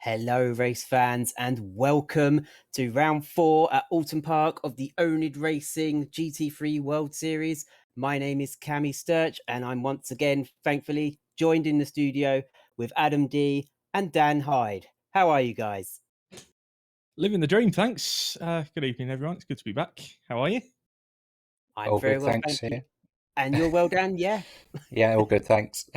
Hello, race fans, and welcome to round 4 at Oulton Park of the oNiD Racing GT3 World Series. My name is Cammy Sturch, and I'm once again, thankfully, joined in the studio with Adam D and Dan Hyde. How are you guys? Living the dream, thanks. Good evening, everyone. It's good to be back. How are you? I'm All very good, well, thanks. thank you. Here. And you're well, Dan? Yeah. Yeah, all good, thanks.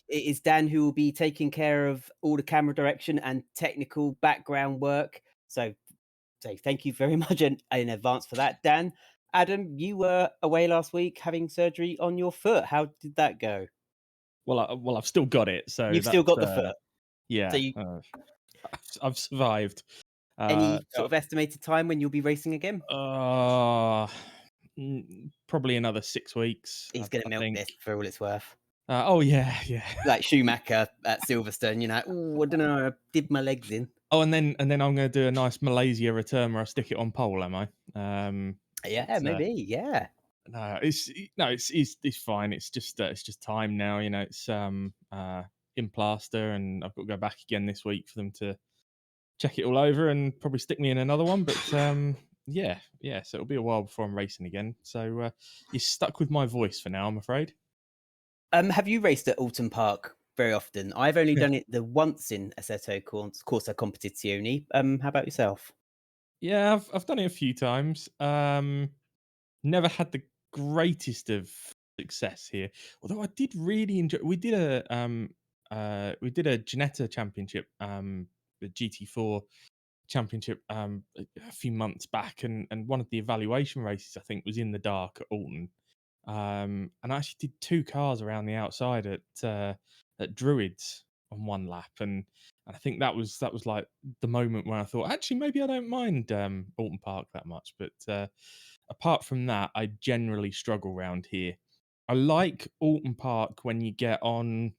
It is Dan who will be taking care of all the camera direction and technical background work. So thank you very much in advance for that. Dan, Adam, you were away last week having surgery on your foot. How did that go? Well, I've still got it, so You've still that's got the foot. So yeah. you, I've survived. any sort of estimated time when you'll be racing again? Probably another 6 weeks. He's I going to milk think. this for all it's worth. Oh yeah. Like Schumacher at Silverstone, I don't know, I did my legs in. Oh, and then I'm going to do a nice Malaysia return where I stick it on pole, am I? Yeah, maybe. Yeah. No, it's fine. It's just time now. It's in plaster, and I've got to go back again this week for them to check it all over and probably stick me in another one. But yeah. So it'll be a while before I'm racing again. So you're stuck with my voice for now, I'm afraid. Have you raced at Oulton Park very often? I've only done it the once in Assetto Corsa Competizione. How about yourself? Yeah, I've done it a few times. Never had the greatest of success here, although I did really enjoy. We did a Ginetta Championship, the GT4 Championship, a few months back, and one of the evaluation races I think was in the dark at Oulton. And I actually did 2 cars around the outside at Druids on one lap, and I think that was like the moment when I thought, actually, maybe I don't mind Oulton Park that much. But apart from that, I generally struggle round here. I like Oulton Park when you get on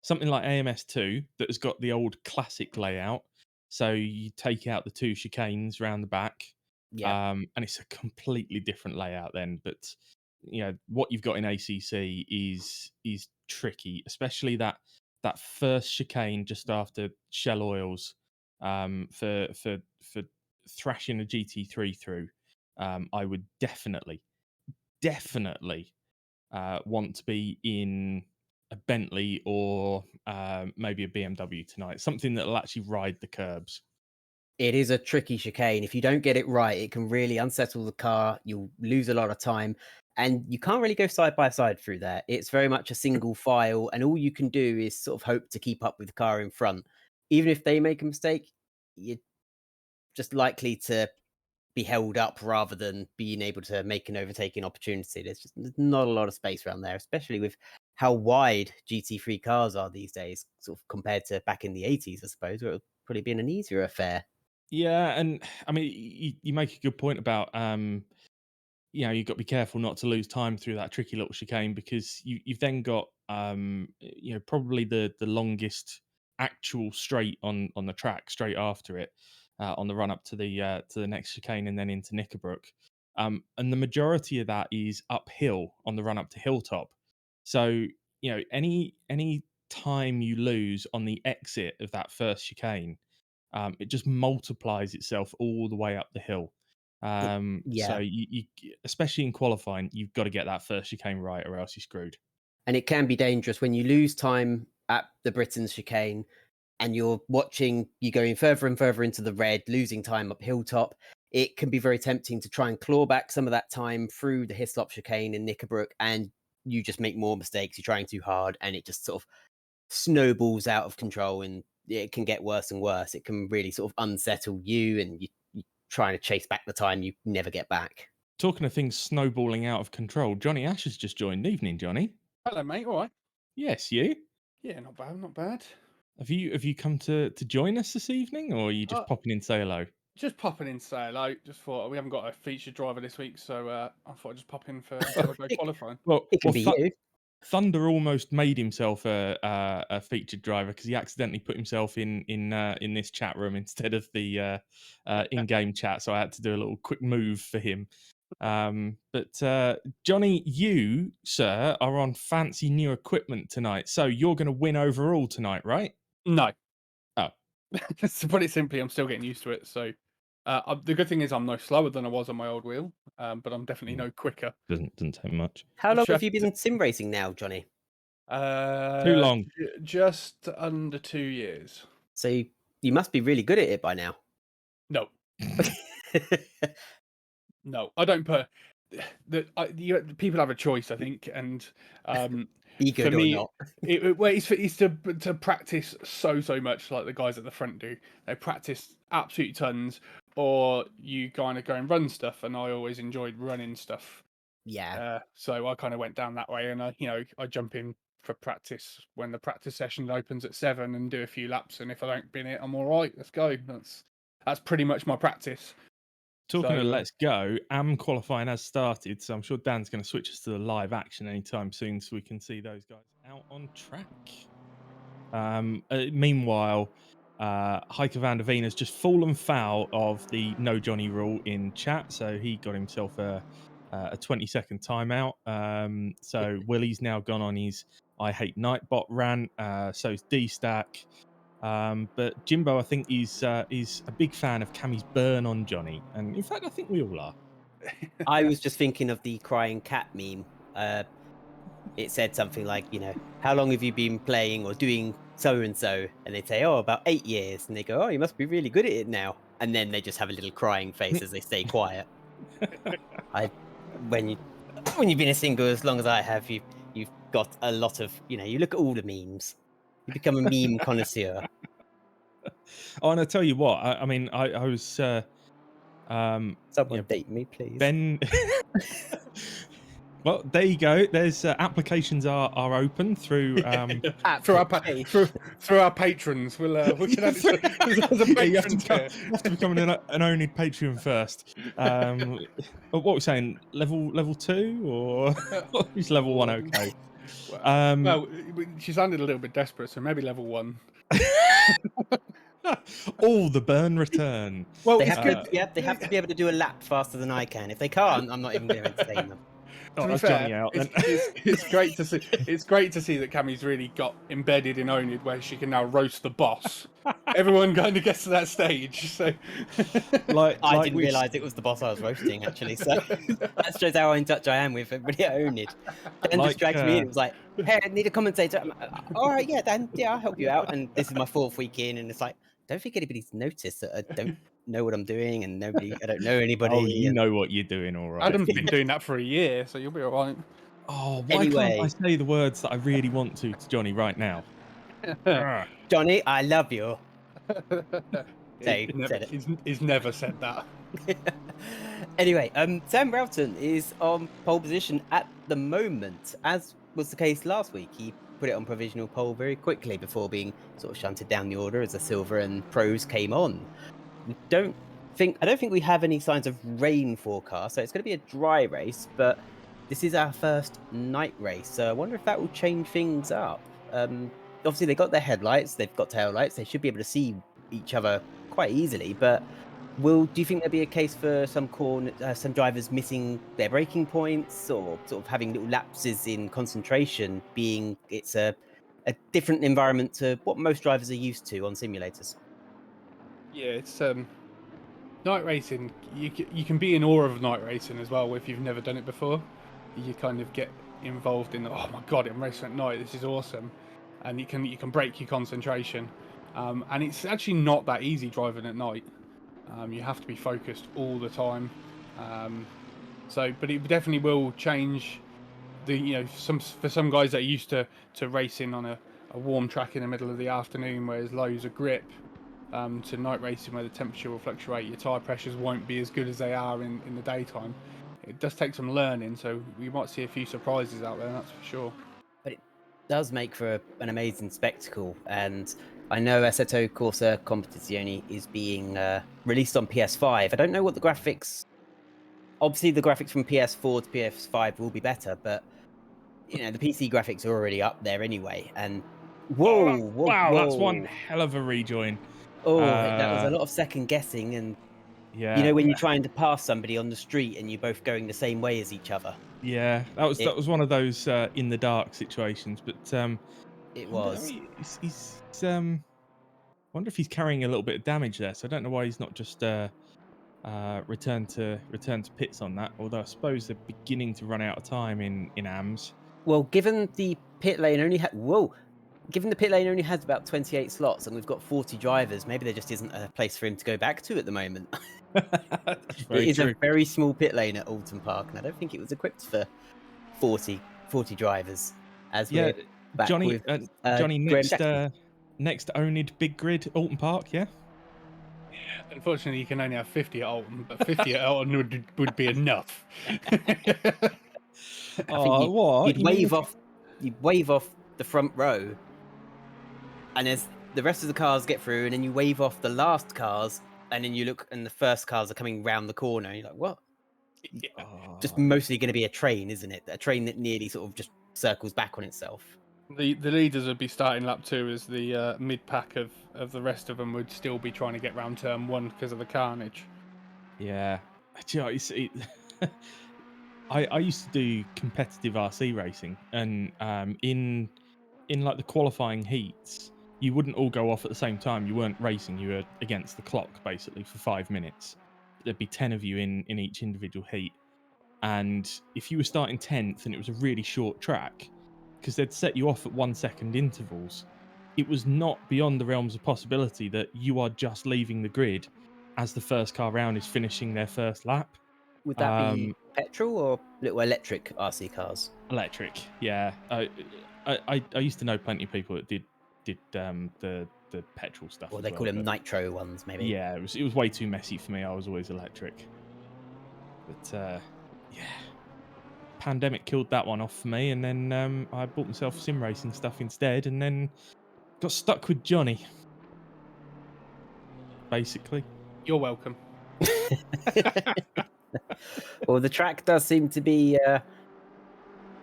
something like AMS2 that has got the old classic layout. So you take out the 2 chicanes round the back, Yeah. and it's a completely different layout then. But what you've got in ACC is tricky, especially that first chicane just after Shell Oils, for thrashing a GT3 through. I would definitely want to be in a Bentley or maybe a BMW tonight, something that'll actually ride the curbs. It is a tricky chicane. If you don't get it right, it can really unsettle the car. You'll lose a lot of time, and you can't really go side by side through there. It's very much a single file, and all you can do is sort of hope to keep up with the car in front. Even if they make a mistake, you're just likely to be held up rather than being able to make an overtaking opportunity. There's not a lot of space around there, especially with how wide GT3 cars are these days, sort of compared to back in the 80s, I suppose, where it would probably been an easier affair. Yeah, and I mean, you make a good point about you've got to be careful not to lose time through that tricky little chicane, because you've then got probably the longest actual straight on the track straight after it, on the run up to the next chicane and then into Knickerbrook. And the majority of that is uphill on the run up to Hilltop. So any time you lose on the exit of that first chicane, it just multiplies itself all the way up the hill. So Yeah. you especially in qualifying, you've got to get that first chicane right, or else you're screwed. And it can be dangerous when you lose time at the Britain's chicane and you're watching you going further and further into the red, losing time up Hilltop. It can be very tempting to try and claw back some of that time through the Hislop chicane in Knickerbrook, and you just make more mistakes. You're trying too hard, and it just sort of snowballs out of control, and it can get worse and worse. It can really sort of unsettle you, and you're trying to chase back the time you never get back. Talking of things snowballing out of control, Johnny Ash has just joined. Evening, Johnny. Hello, mate. All right. Yes, you. Yeah, not bad, not bad. Have you come to join us this evening, or are you just popping in to say hello? Just popping in to say hello. Just thought we haven't got a featured driver this week, so I thought I'd just pop in for qualifying. Well, It can be you. Thunder almost made himself a featured driver because he accidentally put himself in this chat room instead of the in-game chat, so I had to do a little quick move for him. But Johnny, you, sir, are on fancy new equipment tonight, so you're going to win overall tonight, right? No. Oh. To put it simply, I'm still getting used to it. So the good thing is I'm no slower than I was on my old wheel, but I'm definitely no quicker. Doesn't take much. How long have Just- you been sim racing now, Johnny? Too long. Just under 2 years. So you must be really good at it by now. No, no, I don't put. People have a choice, I think, and Be for good or me, not. it's to practice so much like the guys at the front do. They practice absolute tons, or you kind of go and run stuff. And I always enjoyed running stuff, Yeah. so I kind of went down that way. And I jump in for practice when the practice session opens at 7 and do a few laps. And if I don't bin it, I'm all right. Let's go. That's pretty much my practice. Talking So, of let's go, qualifying has started, so I'm sure Dan's going to switch us to the live action anytime soon so we can see those guys out on track. Meanwhile, Heike van der Veen has just fallen foul of the no Johnny rule in chat, so he got himself a 20-second timeout. So Willie's now gone on his I hate Nightbot rant, so's D-Stack. But Jimbo, I think, is a big fan of Cammy's burn on Johnny, and in fact, I think we all are. I was just thinking of the crying cat meme. It said something like, how long have you been playing or doing so and so? And they say, oh, about 8 years. And they go, oh, you must be really good at it now. And then they just have a little crying face as they stay quiet. When you've been a single as long as I have, you've got a lot of, you look at all the memes. You become a meme connoisseur. Oh, and I tell you what, I mean, I was Someone date me, please. Ben. Well, there you go. There's applications are open through through our patrons. We'll can add it as a yeah, you have to patron become an oNiD Patreon first. What we're saying, level 2 or is level 1 okay? Well, she sounded a little bit desperate, so maybe level 1. All the burn return. Well, they have to be able to do a lap faster than I can. If they can't, I'm not even going to entertain them. To be fair, it's great to see. It's great to see that Cammy's really got embedded in oNiD, where she can now roast the boss. Everyone kind of gets to that stage. So, I didn't realise it was the boss I was roasting, actually. So that shows how in touch I am with everybody at oNiD. Dan just dragged me in. It was like, hey, I need a commentator. I'm like, all right, yeah, Dan, yeah, I'll help you out. And this is my 4th week in, and it's like, I don't think anybody's noticed that I don't know what I'm doing, and I don't know anybody. Oh, you know what you're doing, all right. Adam's been doing that for a year, so you'll be all right. Oh, why can't I say the words that I really want to Johnny right now? Johnny, I love you. He's never said that. Anyway, Sam Broughton is on pole position at the moment, as was the case last week. He put it on provisional pole very quickly before being sort of shunted down the order as the silver and pros came on. I don't think we have any signs of rain forecast, so it's going to be a dry race, but this is our first night race, so I wonder if that will change things up. Obviously they got their headlights, they've got tail lights, they should be able to see each other quite easily, but do you think there'll be a case for some drivers missing their braking points, or sort of having little lapses in concentration, being it's a different environment to what most drivers are used to on simulators? Yeah, it's night racing. You can be in awe of night racing as well if you've never done it before. You kind of get involved in, oh my god, I'm racing at night, this is awesome, and you can break your concentration, and it's actually not that easy driving at night. You have to be focused all the time, but it definitely will change for some guys that are used to racing on a warm track in the middle of the afternoon where there's loads of grip, to night racing where the temperature will fluctuate, your tyre pressures won't be as good as they are in the daytime. It does take some learning, so we might see a few surprises out there, that's for sure. But it does make for an amazing spectacle, and I know Assetto Corsa Competizione is being released on PS5. I don't know what the graphics... Obviously, the graphics from PS4 to PS5 will be better, but the PC graphics are already up there anyway. And whoa, that's one hell of a rejoin. That was a lot of second guessing, and yeah, when you're trying to pass somebody on the street and you're both going the same way as each other. Yeah, that was one of those in the dark situations, but it was. I mean, wonder if he's carrying a little bit of damage there. So I don't know why he's not just return to pits on that. Although I suppose they're beginning to run out of time in AMS. Well, given the pit lane only has about 28 slots and we've got 40 drivers, maybe there just isn't a place for him to go back to at the moment. That's It very is true. a very small pit lane at Oulton Park, and I don't think it was equipped for 40 drivers. As Yeah, we're back Johnny. with Johnny, Graham next Jackson. next oNiD big grid Oulton Park. Yeah. Unfortunately, you can only have 50 at Oulton, but 50 at Oulton would be enough. Oh, what? You'd wave off the front row, and as the rest of the cars get through, and then you wave off the last cars, and then you look, and the first cars are coming round the corner, and you're like, what? Yeah. Just mostly going to be a train, isn't it? A train that nearly sort of just circles back on itself. The leaders would be starting lap 2 as the mid pack of the rest of them would still be trying to get round turn 1 because of the carnage. Yeah. Do you know, I used to do competitive RC racing, and in like the qualifying heats, you wouldn't all go off at the same time. You weren't racing; you were against the clock basically for 5 minutes. There'd be 10 of you in each individual heat, and if you were starting 10th and it was a really short track, because they'd set you off at 1 second intervals, it was not beyond the realms of possibility that you are just leaving the grid as the first car round is finishing their first lap. Would that be petrol or little electric RC cars? Electric, yeah. I used to know plenty of people that did the petrol stuff. Or as they well, call them but nitro ones, maybe. yeah, it was way too messy for me. I was always electric. But yeah, pandemic killed that one off for me, and then I bought myself sim racing stuff instead, and then got stuck with Johnny. Basically, You're welcome. Well, the track does seem to be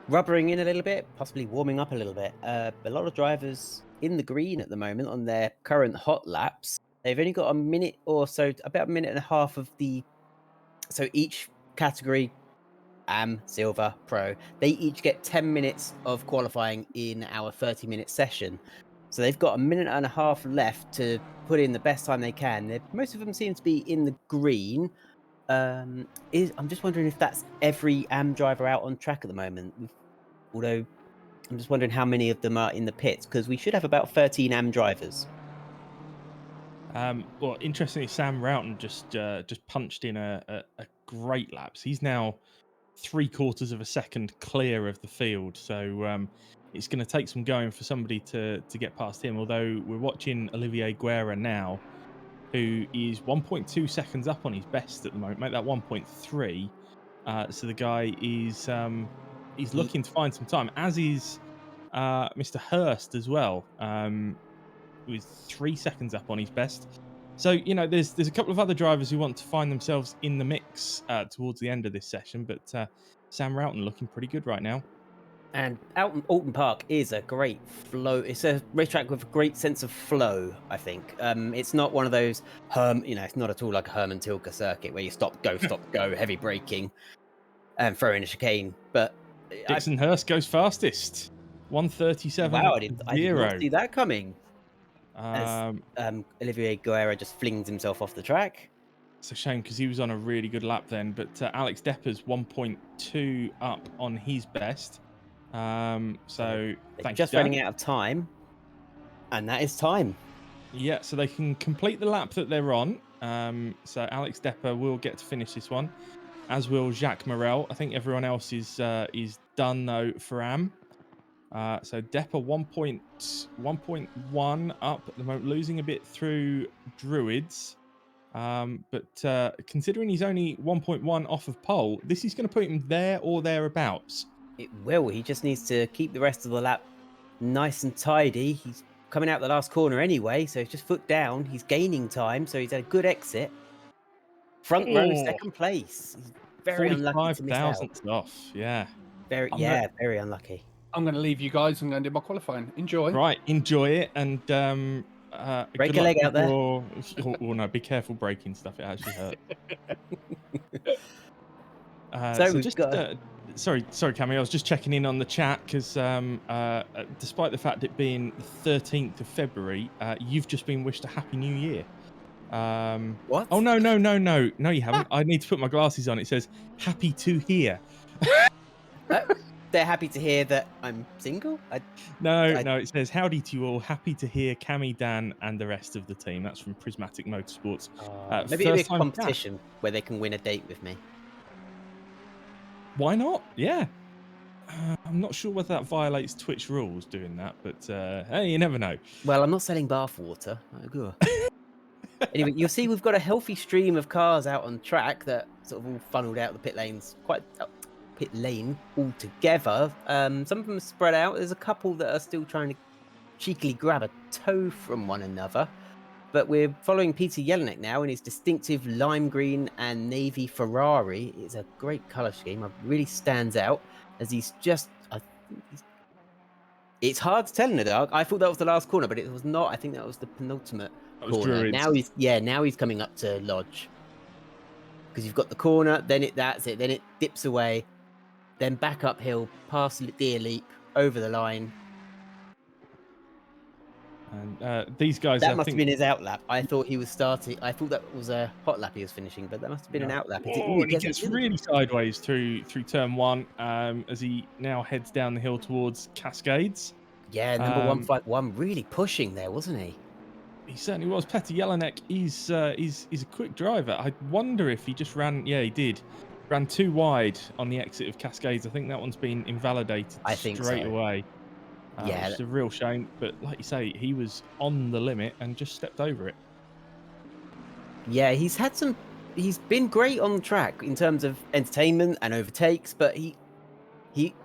rubbering in a little bit, possibly warming up a little bit. A lot of drivers in the green at the moment on their current hot laps. They've only got a minute or so, about a minute and a half of the. So each category, Silver, Pro, they each get 10 minutes of qualifying in our 30-minute session. So they've got a minute and a half left to put in the best time they can. Most of them seem to be in the green. I'm just wondering if that's every driver out on track at the moment. Although I'm just wondering how many of them are in the pits, because we should have about 13 drivers. well, interestingly, Sam Roughton just punched in a great lap. So he's now 3/4 of a second clear of the field. So it's going to take some going for somebody to get past him. Although we're watching Olivier Guerra now, who is 1.2 seconds up on his best at the moment. Make that 1.3. So the guy is he's looking to find some time, as is Mr. Hurst as well, who is 3 seconds up on his best. So, you know, there's a couple of other drivers who want to find themselves in the mix towards the end of this session, but Sam Roughton looking pretty good right now. And Oulton Park is a great flow. It's a racetrack with a great sense of flow, I think. It's not one of those, it's not at all like a Herman Tilke circuit where you stop, go, heavy braking, and throw in a chicane. But Dixon Hurst goes fastest, 1:37.0. Wow, I did not see that coming. As Olivier Guerra just flings himself off the track. It's a shame because he was on a really good lap then, but Alex Depper's 1.2 up on his best. So thank just you, running out of time, and that is time. Yeah, so they can complete the lap that they're on. So Alex Depper will get to finish this one, as will Jacques Morel. I think everyone else is done though for Am. So Depper 1.1 up at the moment, losing a bit through Druids. But considering he's only 1.1 off of pole, this is going to put him there or thereabouts. It will. He just needs to keep the rest of the lap nice and tidy. He's coming out the last corner anyway, so he's just foot down. He's gaining time, so he's had a good exit. Front row, second place. He's very unlucky to miss out. 45,000 off, yeah. Very unlucky. I'm going to leave you guys. I'm going to do my qualifying. Enjoy. Right, enjoy it, and break a leg out there. Or no, be careful breaking stuff. It actually hurt. So just sorry, Cammy. I was just checking in on the chat because despite the fact it being the 13th of February, you've just been wished a Happy New Year. What? Oh no, you haven't. I need to put my glasses on. It says happy to hear. They're happy to hear that I'm single. No, I- it says howdy to you all. Happy to hear Cammy, Dan, and the rest of the team. That's from Prismatic Motorsports. Maybe it'll be a First time chat. competition where they can win a date with me. Why not? Yeah. I'm not sure whether that violates Twitch rules doing that, but hey, you never know. Well, I'm not selling bath water. Anyway, you'll see we've got a healthy stream of cars out on track that sort of all funneled out the pit lanes, pit lane all together. Some of them are spread out. There's a couple that are still trying to cheekily grab a toe from one another. But we're following Peter Jelinek now in his distinctive lime green and navy Ferrari. It's a great colour scheme. It really stands out as he's just... It's hard to tell in the dark. I thought that was the last corner, but it was not. I think that was the penultimate corner. Druids. Now he's coming up to Lodge. Because you've got the corner, then that's it. Then it dips away. Then back uphill, past Deer Leap, over the line. And these guys, That must have been his outlap. I thought he was starting. I thought that was a hot lap he was finishing, but that must have been an outlap. Oh, and he gets really sideways through turn one as he now heads down the hill towards Cascades. Yeah, number 151 really pushing there, wasn't he? He certainly was. Peter Jelinek is a quick driver. I wonder if he just ran. Yeah, he did. Ran too wide on the exit of Cascades. I think that one's been invalidated straight away. Yeah, it's a real shame. But like you say, he was on the limit and just stepped over it. Yeah, he's been great on the track in terms of entertainment and overtakes, but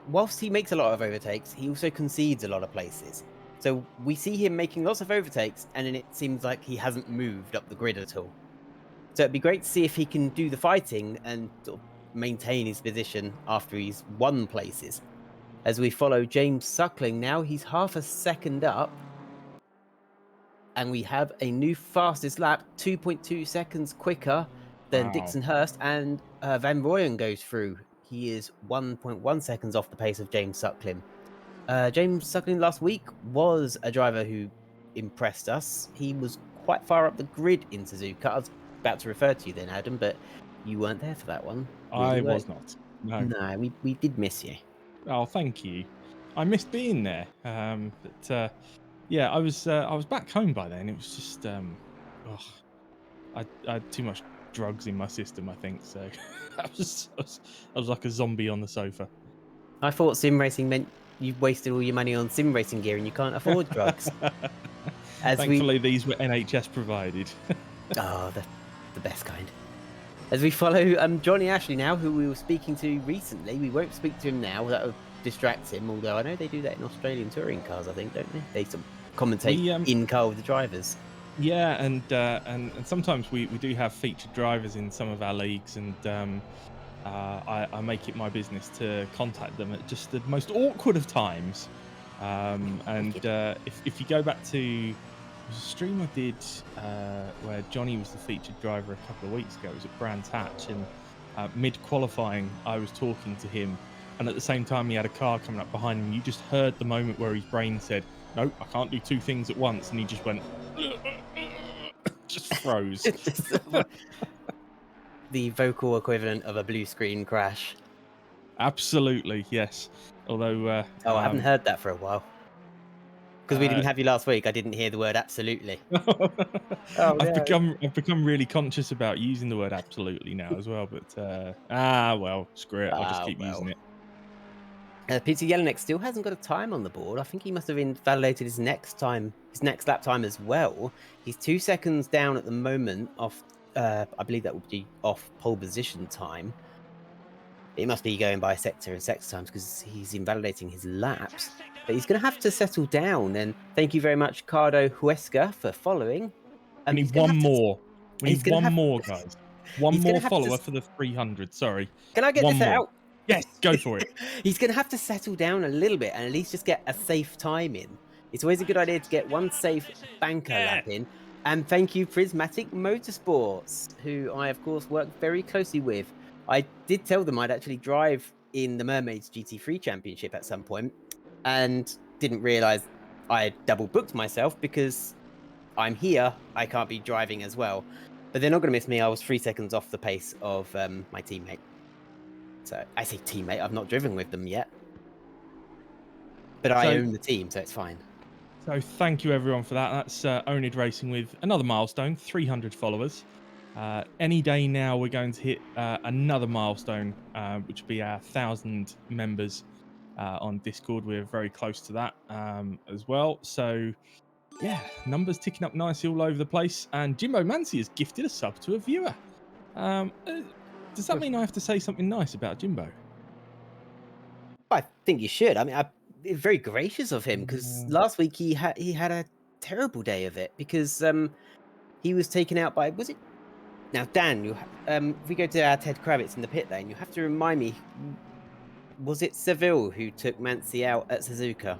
whilst he makes a lot of overtakes, he also concedes a lot of places. So we see him making lots of overtakes, and then it seems like he hasn't moved up the grid at all. So it'd be great to see if he can do the fighting and sort of maintain his position after he's won places. As we follow James Suckling now, he's half a second up. And we have a new fastest lap, 2.2 seconds quicker than Dixon Hurst, and Van Rooyen goes through. He is 1.1 seconds off the pace of James Suckling. James Suckling last week was a driver who impressed us. He was quite far up the grid in Suzuka. I was about to refer to you then, Adam, but you weren't there for that one. I was not. No, we did miss you. Oh, thank you. I missed being there. But yeah, I was back home by then. It was just I had too much drugs in my system, I think. So I was like a zombie on the sofa. I thought sim racing meant you wasted all your money on sim racing gear and you can't afford drugs. Thankfully, these were NHS provided. Oh, the best kind. As we follow Johnny Ashley now, who we were speaking to recently. We won't speak to him now. That would distract him, although I know they do that in Australian touring cars, I think, don't they? They sort of commentate in car with the drivers. Yeah, and sometimes we do have featured drivers in some of our leagues, and I make it my business to contact them at just the most awkward of times. If you go back to a stream I did where Johnny was the featured driver a couple of weeks ago, it was at Brands Hatch, and mid-qualifying I was talking to him, and at the same time he had a car coming up behind him. You just heard the moment where his brain said, "No, I can't do two things at once," and he just went just froze. The vocal equivalent of a blue screen crash. Absolutely, yes. Although I haven't heard that for a while. Because we didn't have you last week, I didn't hear the word absolutely. I've become really conscious about using the word absolutely now as well, but well, screw it, I'll just keep using it. Peter Jelinek still hasn't got a time on the board. I think he must have invalidated his next lap time as well. He's 2 seconds down at the moment off, I believe that would be off pole position time. It must be going by sector and sector times because he's invalidating his laps. But he's going to have to settle down. And thank you very much, Cardo Huesca, for following. We need one more. We need one more, guys. One more follower for the 300. Sorry. Can I get this out? Yes, go for it. He's going to have to settle down a little bit and at least just get a safe time in. It's always a good idea to get one safe banker lap in. And thank you, Prismatic Motorsports, who I, of course, work very closely with. I did tell them I'd actually drive in the Mermaids GT3 Championship at some point, and didn't realise I had double booked myself because I'm here, I can't be driving as well. But they're not going to miss me. I was 3 seconds off the pace of my teammate. So I say teammate, I've not driven with them yet. But I own the team, so it's fine. So thank you everyone for that. That's oNiD Racing with another milestone, 300 followers. Any day now we're going to hit another milestone, which will be our 1,000 members on Discord. We're very close to that as well. So yeah, numbers ticking up nicely all over the place. And Jimbo Mancy has gifted a sub to a viewer. Does that mean I have to say something nice about Jimbo? I think you should. I mean, it's very gracious of him because last week he had a terrible day of it because he was taken out by, was it? Now, Dan, if we go to our Ted Kravitz in the pit lane, you have to remind me, was it Seville who took Mancy out at Suzuka?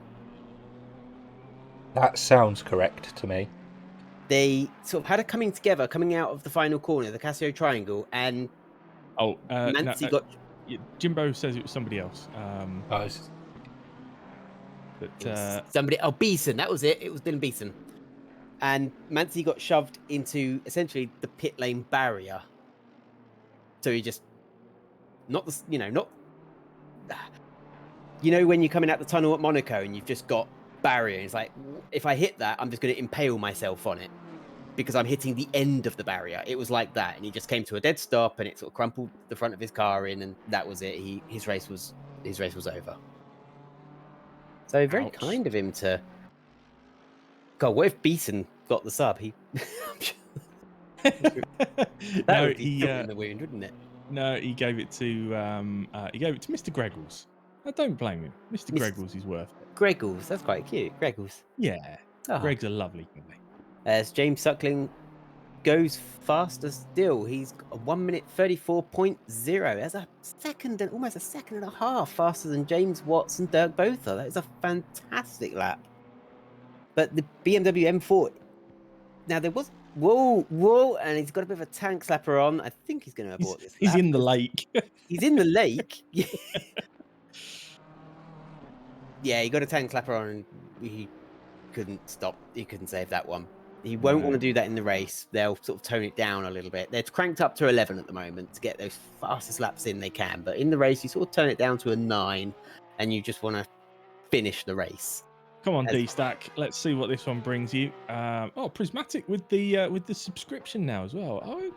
That sounds correct to me. They sort of had a coming together, coming out of the final corner, the Casio Triangle, and Mancy got... Jimbo says it was somebody else. Somebody... Oh, Beeson, that was it. It was Dylan Beeson. And Mancy got shoved into essentially the pit lane barrier. So he just... not when you're coming out the tunnel at Monaco and you've just got barrier, it's like, if I hit that, I'm just going to impale myself on it because I'm hitting the end of the barrier. It was like that, and he just came to a dead stop, and it sort of crumpled the front of his car in, and that was it. His race was over. So very kind of him to... God, what if Beeson got the sub? That would be in the wound, wouldn't it? No, he gave it to Mr. Greggles. I don't blame him. Mr. Greggles is worth it. Greggles, that's quite cute. Greggles. Yeah. Oh. Greg's a lovely guy. As James Suckling goes faster still. He's 1 minute 34.0. That's a second and almost a second and a half faster than James Watts and Dirk Botha. That is a fantastic lap. But the BMW M4, now there was... Whoa, and he's got a bit of a tank slapper on. I think he's going to abort this lap. He's in the lake. He's in the lake. Yeah, he got a tank slapper on and he couldn't stop. He couldn't save that one. He won't want to do that in the race. They'll sort of tone it down a little bit. They're cranked up to 11 at the moment to get those fastest laps in they can. But in the race, you sort of turn it down to a 9 and you just want to finish the race. Come on, D-Stack. Let's see what this one brings you. Prismatic with the subscription now as well. I want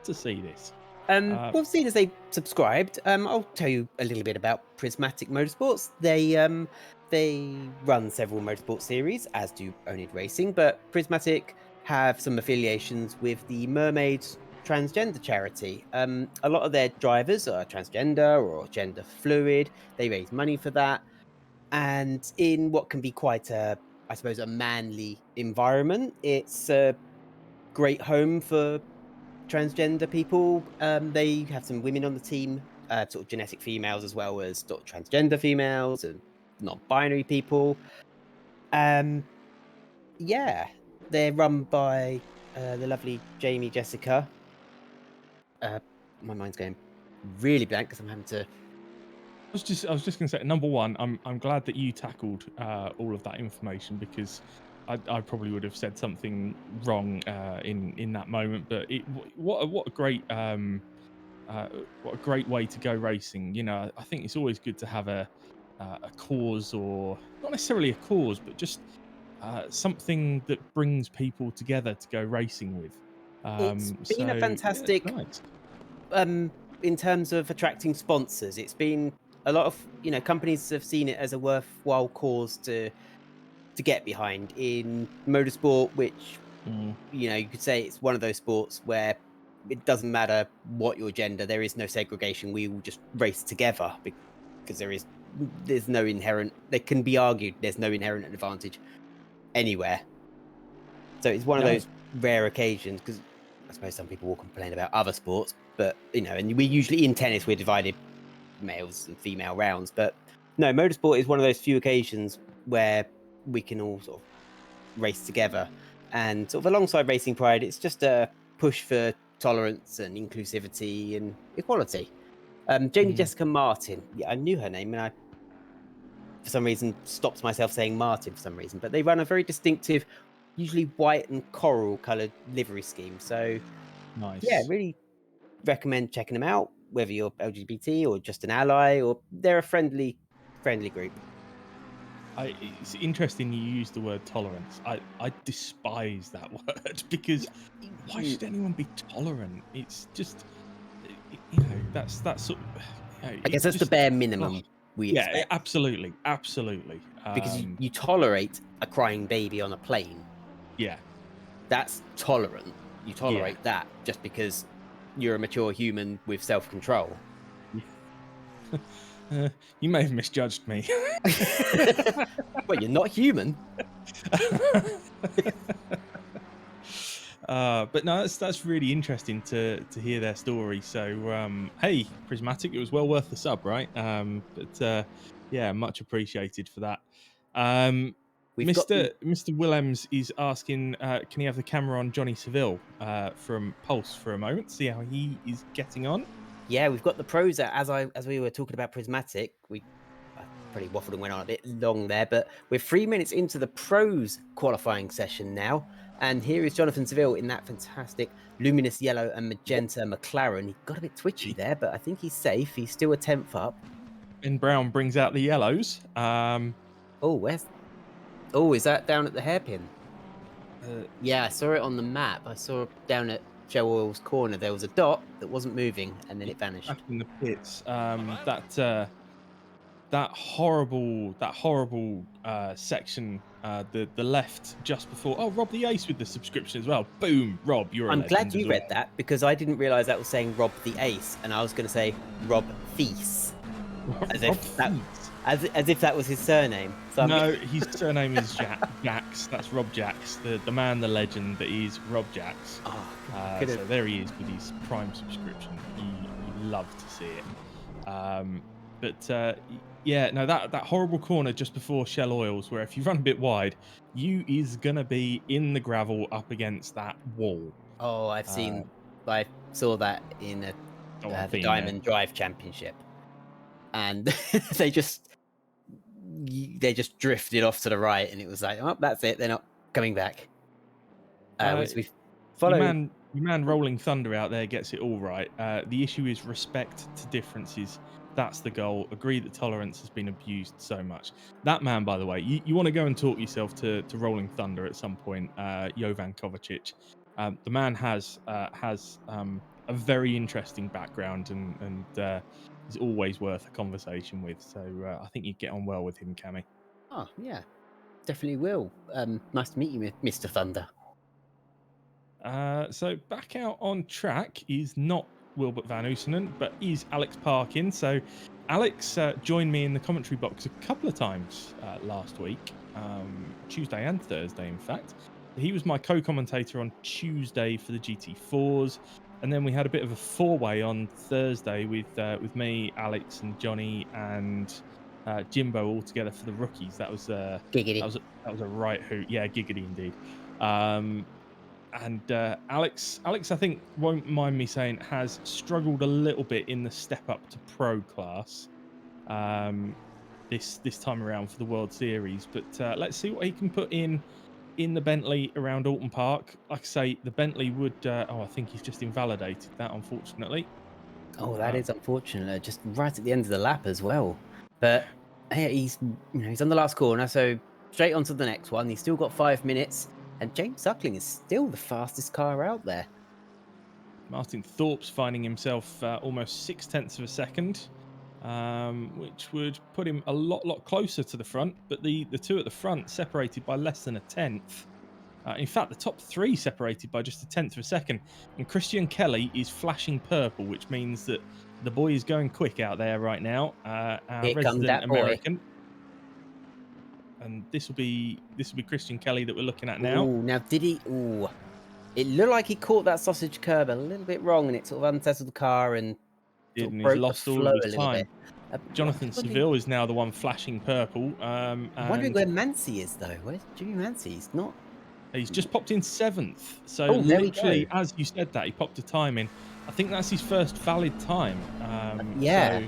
to see this. Well, seeing as they subscribed, I'll tell you a little bit about Prismatic Motorsports. They run several motorsport series, as do oNiD Racing, but Prismatic have some affiliations with the Mermaids transgender charity. A lot of their drivers are transgender or gender fluid. They raise money for that. And in what can be quite a manly environment, it's a great home for transgender people. They have some women on the team, sort of genetic females as well as sort of transgender females and non-binary people. Yeah, they're run by the lovely Jamie Jessica. My mind's going really blank because I'm having to... I was just going to say, number one, I'm glad that you tackled all of that information because I probably would have said something wrong in that moment. But what a great way to go racing. You know, I think it's always good to have a cause, or not necessarily a cause, but just something that brings people together to go racing with. It's been a fantastic. Yeah, nice. In terms of attracting sponsors, it's been a lot of companies have seen it as a worthwhile cause to get behind in motorsport, which you could say it's one of those sports where it doesn't matter what your gender, there is no segregation. We will just race together because there's no inherent. There can be argued there's no inherent advantage anywhere. So it's one of those rare occasions, because I suppose some people will complain about other sports, but and we usually in tennis we're divided males and female rounds, but no, motorsport is one of those few occasions where we can all sort of race together, and sort of alongside Racing Pride, it's just a push for tolerance and inclusivity and equality. Jamie Jessica Martin. Yeah, I knew her name, and I, for some reason, stopped myself saying Martin for some reason. But they run a very distinctive, usually white and coral coloured livery scheme. So, Nice. yeah, really recommend checking them out, whether you're LGBT or just an ally, or they're a friendly group. It's interesting you use the word tolerance. I despise that word because why should anyone be tolerant? It's just, you know, that's sort of. You know, I guess it's that's the just, bare minimum we yeah, expect. absolutely. Because you tolerate a crying baby on a plane. Yeah, That's tolerant. You tolerate that just because you're a mature human with self-control. You may have misjudged me. Well, you're not human. But no, that's really interesting to hear their story. So hey, Prismatic, it was well worth the sub, right? But yeah, much appreciated for that. We've got Mr. Willems is asking, can he have the camera on Johnny Seville from Pulse for a moment, see how he is getting on? Yeah, we've got the pros as we were talking about Prismatic. I probably waffled and went on a bit long there, but we're 3 minutes into the pros qualifying session now, and here is Jonathan Seville in that fantastic luminous yellow and magenta McLaren. He got a bit twitchy there, but I think he's safe. He's still a 10th up. Ben Brown brings out the yellows. Is that down at the hairpin? Yeah, I saw it on the map. I saw down at Joe Oil's corner there was a dot that wasn't moving, and then it vanished. Back in the pits. That horrible section, the left just before. Oh, Rob the Ace with the subscription as well. Boom, Rob, you're. I'm a glad legend you as read well. that because I didn't realise that was saying Rob the Ace, and I was going to say Rob Thies, as if that was his surname. So no, his surname is Jax. That's Rob Jax, the man, the legend that is Rob Jax. Oh, so there he is with his Prime subscription. You love to see it. But yeah, no, that horrible corner just before Shell Oils, where if you run a bit wide, you is gonna be in the gravel up against that wall. Oh, I saw that in the Diamond Drive Championship, and they just drifted off to the right, and it was like, oh, that's it. They're not coming back. We follow. Your man Rolling Thunder out there gets it all right. The issue is respect to differences. That's the goal. Agree that tolerance has been abused so much. That man, by the way, you want to go and talk yourself to Rolling Thunder at some point, Jovan Kovacic. The man has a very interesting background and is always worth a conversation with. So I think you'd get on well with him, Cammy. Oh, yeah, definitely will. Nice to meet you, Mr. Thunder. So back out on track is not Wilbert Van Oosenen, but is Alex Parkin. So Alex joined me in the commentary box a couple of times last week, Tuesday and Thursday, in fact. He was my co-commentator on Tuesday for the GT4s, and then we had a bit of a four-way on Thursday with me, Alex, and Johnny, and Jimbo all together for the rookies. That was giggity. That was a right hoot. Yeah, giggity indeed. And Alex, I think, won't mind me saying, has struggled a little bit in the step up to pro class this time around for the World Series. But let's see what he can put in the Bentley around Oulton Park. Like I say, the Bentley would. I think he's just invalidated that, unfortunately. Oh, that is unfortunate. Just right at the end of the lap as well. But hey, he's on the last corner, so straight on to the next one. He's still got 5 minutes. And James Suckling is still the fastest car out there. Martin Thorpe's finding himself almost 0.6 of a second, which would put him a lot closer to the front. But the two at the front separated by less than a tenth. In fact, the top three separated by just a tenth of a second. And Christian Kelly is flashing purple, which means that the boy is going quick out there right now. Our Here resident comes that American. boy. And this will be Christian Kelly that we're looking at now. Ooh, now did he? Ooh, it looked like he caught that sausage curb a little bit wrong, and it sort of unsettled the car and He's broke lost the all flow of a his little time. bit. Jonathan Seville is now the one flashing purple. I'm wondering where Mancy is though. Where's Jimmy Mancy? He's not. He's just popped in 7th. So Oh, there we literally, go. as you said that, he popped a time in. I think that's his first valid time. Yeah. So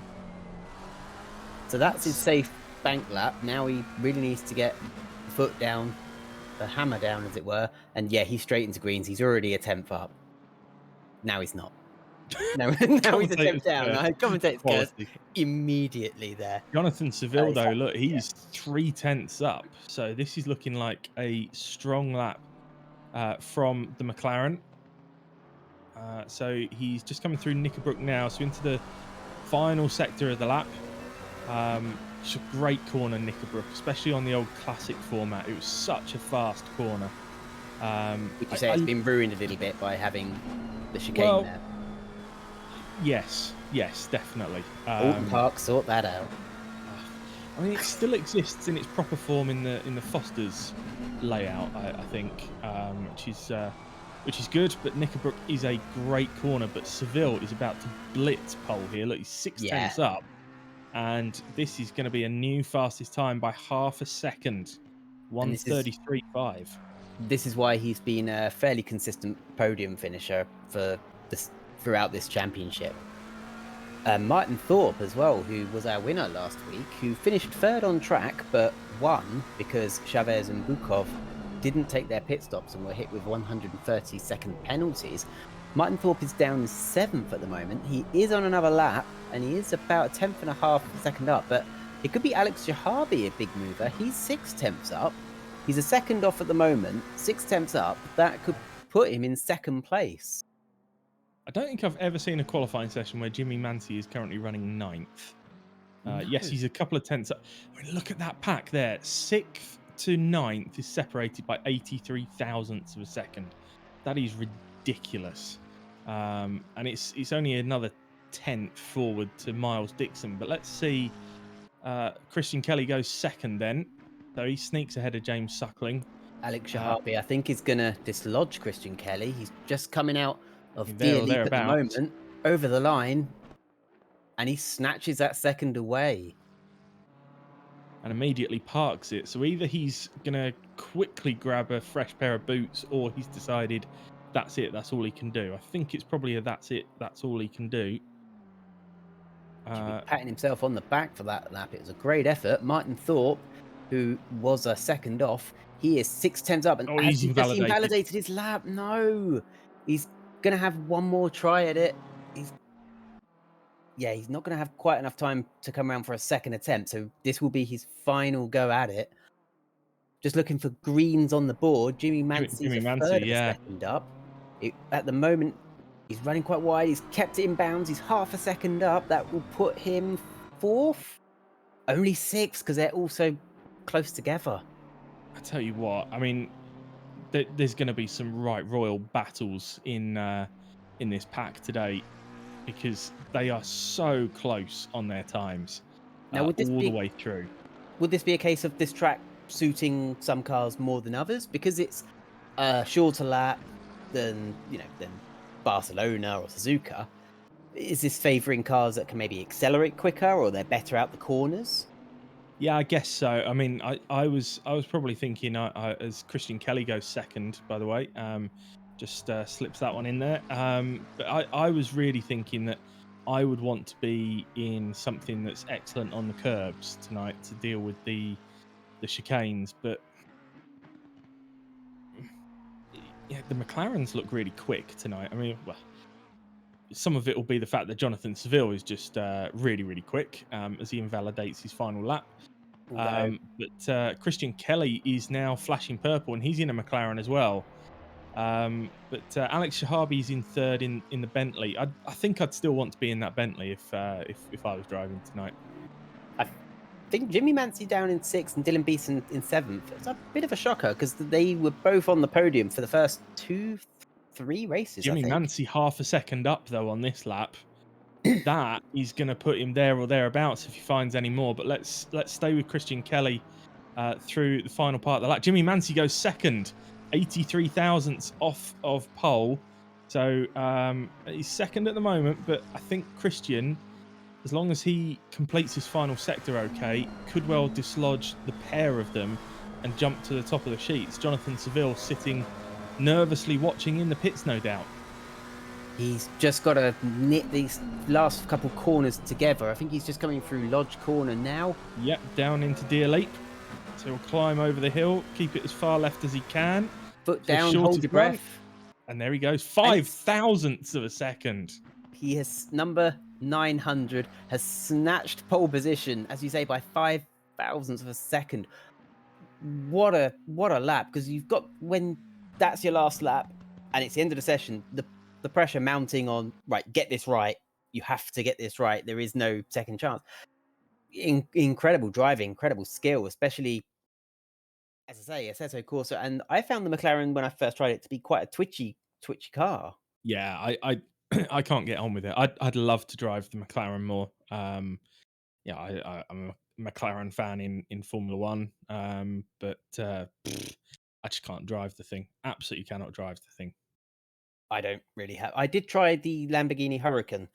So that's his safe bank lap. Now he really needs to get the foot down, the hammer down, as it were. And yeah, he's straight into greens. He's already a 10th up. Now he's not. No, now he's a 10th down. Commentator's curse quality. immediately there. Jonathan Seville, is though, that- look, he's 3/10 up. So this is looking like a strong lap from the McLaren. So he's just coming through Knickerbrook now. So into the final sector of the lap. It's a great corner, Knickerbrook, especially on the old classic format. It was such a fast corner. Would you say it's been ruined a little bit by having the chicane Well, there? Yes, definitely. Oulton Park, sort that out. I mean, it still exists in its proper form in the Foster's layout, I think, which is good. But Knickerbrook is a great corner, but Seville is about to blitz pole here. Look, he's 6/10 up, and this is going to be a new fastest time by half a second, 1:33.5. This is why he's been a fairly consistent podium finisher throughout this championship. Martin Thorpe as well, who was our winner last week, who finished 3rd on track but won because Chavez and Bukov didn't take their pit stops and were hit with 130-second penalties. Martin Thorpe is down 7th at the moment. He is on another lap and he is about a 10th and a half second up, but it could be Alex Jahabi, a big mover. He's 6/10 up. He's a second off at the moment, 6/10 up. That could put him in 2nd place. I don't think I've ever seen a qualifying session where Jimmy Mancy is currently running 9th. No. Yes, he's a couple of tenths up. I mean, look at that pack there. 6th to 9th is separated by 83 thousandths of a second. That is ridiculous. And it's only another 10th forward to Miles Dixon. But let's see. Christian Kelly goes 2nd then. So he sneaks ahead of James Suckling. Alex Shahabi, I think, is going to dislodge Christian Kelly. He's just coming out of There or Deer Leap at the thereabouts. moment, over the line, and he snatches that second away. And immediately parks it. So either he's going to quickly grab a fresh pair of boots, or he's decided that's it, that's all he can do. I think it's probably a that's it, that's all he can do. Should be patting himself on the back for that lap. It was a great effort. Martin Thorpe, who was a second off, he is 6/10 up, and he's he just invalidated his lap. No, he's going to have one more try at it. He's not going to have quite enough time to come around for a second attempt, so this will be his final go at it. Just looking for greens on the board. Jimmy Mancy's a third of a second up. At the moment, he's running quite wide. He's kept it in bounds. He's half a second up. That will put him 4th. Only 6th because they're also close together. I tell you what, I mean, there's going to be some right royal battles in this pack today, because they are so close on their times all the way through. Would this be a case of this track suiting some cars more than others because it's a shorter lap than Barcelona or Suzuka? Is this favouring cars that can maybe accelerate quicker, or they're better out the corners? Yeah, I guess so. I mean, I was probably thinking as Christian Kelly goes 2nd, by the way, just slips that one in there. But I was really thinking that I would want to be in something that's excellent on the curbs tonight to deal with the chicanes. But yeah, the McLarens look really quick tonight. I mean, well, some of it will be the fact that Jonathan Seville is just really, really quick as he invalidates his final lap. But Christian Kelly is now flashing purple, and he's in a McLaren as well. But Alex Shahabi is in 3rd in the Bentley. I think I'd still want to be in that Bentley if I was driving tonight. I think Jimmy Mancy down in 6th and Dylan Beeson in 7th. It's a bit of a shocker because they were both on the podium for the first 2-3 races. Jimmy Mancy half a second up though on this lap. That is going to put him there or thereabouts if he finds any more. But let's stay with Christian Kelly through the final part of the lap. Jimmy Mancy goes 2nd, 83 thousandths off of pole. So he's 2nd at the moment, but I think Christian, as long as he completes his final sector okay, could well dislodge the pair of them and jump to the top of the sheets. Jonathan Seville sitting nervously watching in the pits, no doubt. He's just got to knit these last couple corners together. I think he's just coming through Lodge Corner now. Yep, down into Deer Leap. So he'll climb over the hill, keep it as far left as he can. Foot So down, hold your run. breath. And there he goes, 0.005 of a second. He has, number 900, has snatched pole position, as you say, by 0.005 of a second. What a lap, because you've got, when that's your last lap and it's the end of the session, the pressure mounting on, right, get this right. You have to get this right. There is no second chance. Incredible driving, incredible skill, especially, as I say, Assetto Corsa. And I found the McLaren, when I first tried it, to be quite a twitchy car. Yeah, I I can't get on with it. I'd love to drive the McLaren more. Yeah, I'm a McLaren fan in Formula One, but I just can't drive the thing. Absolutely cannot drive the thing. I don't really have. I did try the Lamborghini Huracan.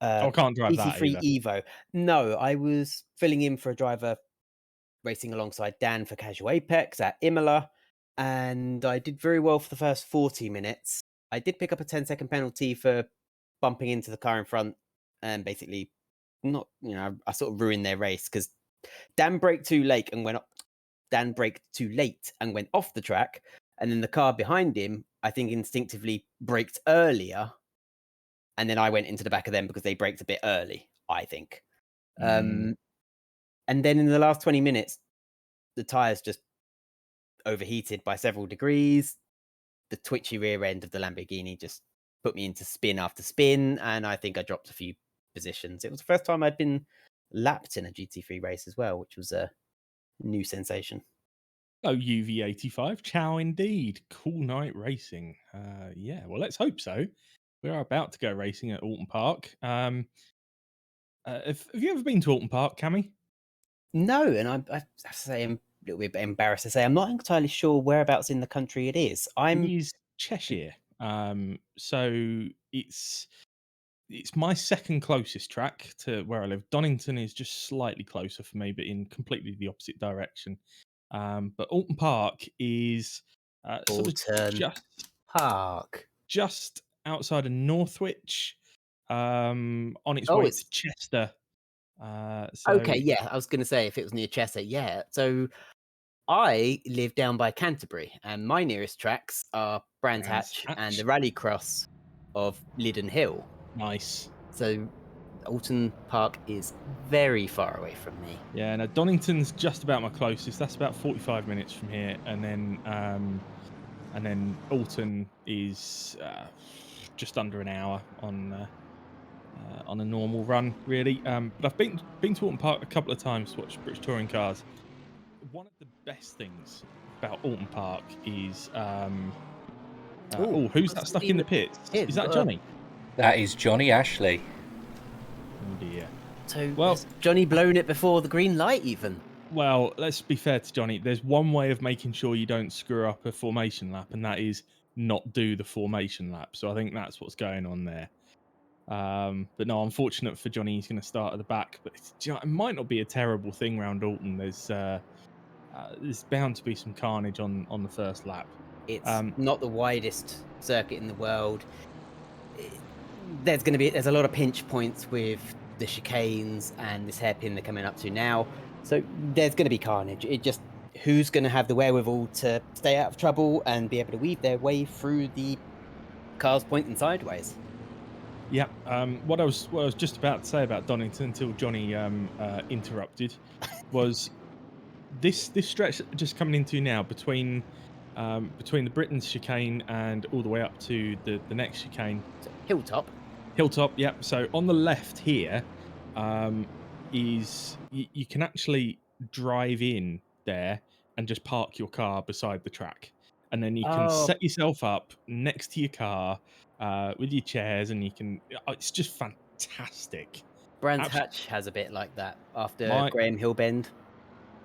I can't drive that GT3 either. Evo. No, I was filling in for a driver racing alongside Dan for Casual Apex at Imola, and I did very well for the first 40 minutes. I did pick up a 10-second penalty for bumping into the car in front, and basically, not, I sort of ruined their race because Dan braked too late and went up. Dan braked too late and went off the track, and then the car behind him, I think, instinctively braked earlier, and then I went into the back of them because they braked a bit early, I think. And then in the last 20 minutes, the tyres just overheated by several degrees. The twitchy rear end of the Lamborghini just put me into spin after spin, and I think I dropped a few positions. It was the first time I'd been lapped in a GT3 race as well, which was a new sensation. Oh, UV85, ciao indeed. Cool night racing. Yeah, well, let's hope so. We are about to go racing at Oulton Park. Have you ever been to Oulton Park, Cammy? No, and I have to say, I'm a little bit embarrassed to say I'm not entirely sure whereabouts in the country it is. It is Cheshire. So it's my second closest track to where I live. Donington is just slightly closer for me, but in completely the opposite direction. But Oulton Park is sort of Park, just outside of Northwich, on its Oh, way it's to Chester. okay. Yeah, I was going to say if it was near Chester. Yeah, so I live down by Canterbury, and my nearest tracks are Brands Hatch and the Rallycross of Liddon Hill. Nice. So Oulton Park is very far away from me. Yeah, no, Donington's just about my closest. That's about 45 minutes from here, and then Oulton is just under an hour on a normal run, really. But I've been to Oulton Park a couple of times to watch British touring cars. One of the best things about Oulton Park is who's that stuck in the pits? Is that Johnny? That is Johnny Ashley. Oh dear. So has Johnny blown it before the green light even? Well, let's be fair to Johnny. There's one way of making sure you don't screw up a formation lap, and that is not do the formation lap. So I think that's what's going on there. But no, unfortunate for Johnny, he's going to start at the back. But it might not be a terrible thing around Oulton. There's bound to be some carnage on the first lap. It's not the widest circuit in the world. There's a lot of pinch points with the chicanes and this hairpin they're coming up to now. So there's going to be carnage. It just, who's going to have the wherewithal to stay out of trouble and be able to weave their way through the cars pointing sideways? Yeah. What I was just about to say about Donington until Johnny interrupted was this stretch just coming into now between the Britain's chicane and all the way up to the next chicane. Hilltop. Yeah. So on the left here is you can actually drive in there and just park your car beside the track, and then you can set yourself up next to your car with your chairs, and you can. It's just fantastic. Brands Hatch has a bit like that after Graham Hill Bend.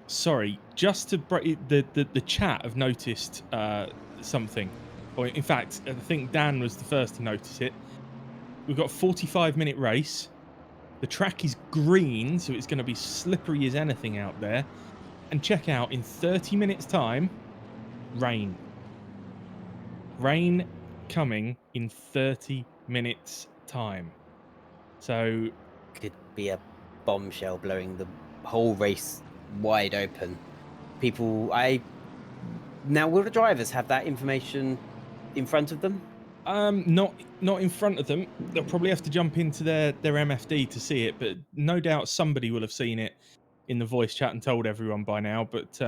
Sorry, just to break the chat have noticed something, or in fact, I think Dan was the first to notice it. We've got a 45-minute race. The track is green, so it's going to be slippery as anything out there. and check out in 30 minutes time, rain. Rain coming in 30 minutes time. So Could be a bombshell blowing the whole race wide open. Now, will the drivers have that information in front of them? not in front of them. They'll probably have to jump into their MFD to see it, but no doubt somebody will have seen it in the voice chat and told everyone by now. But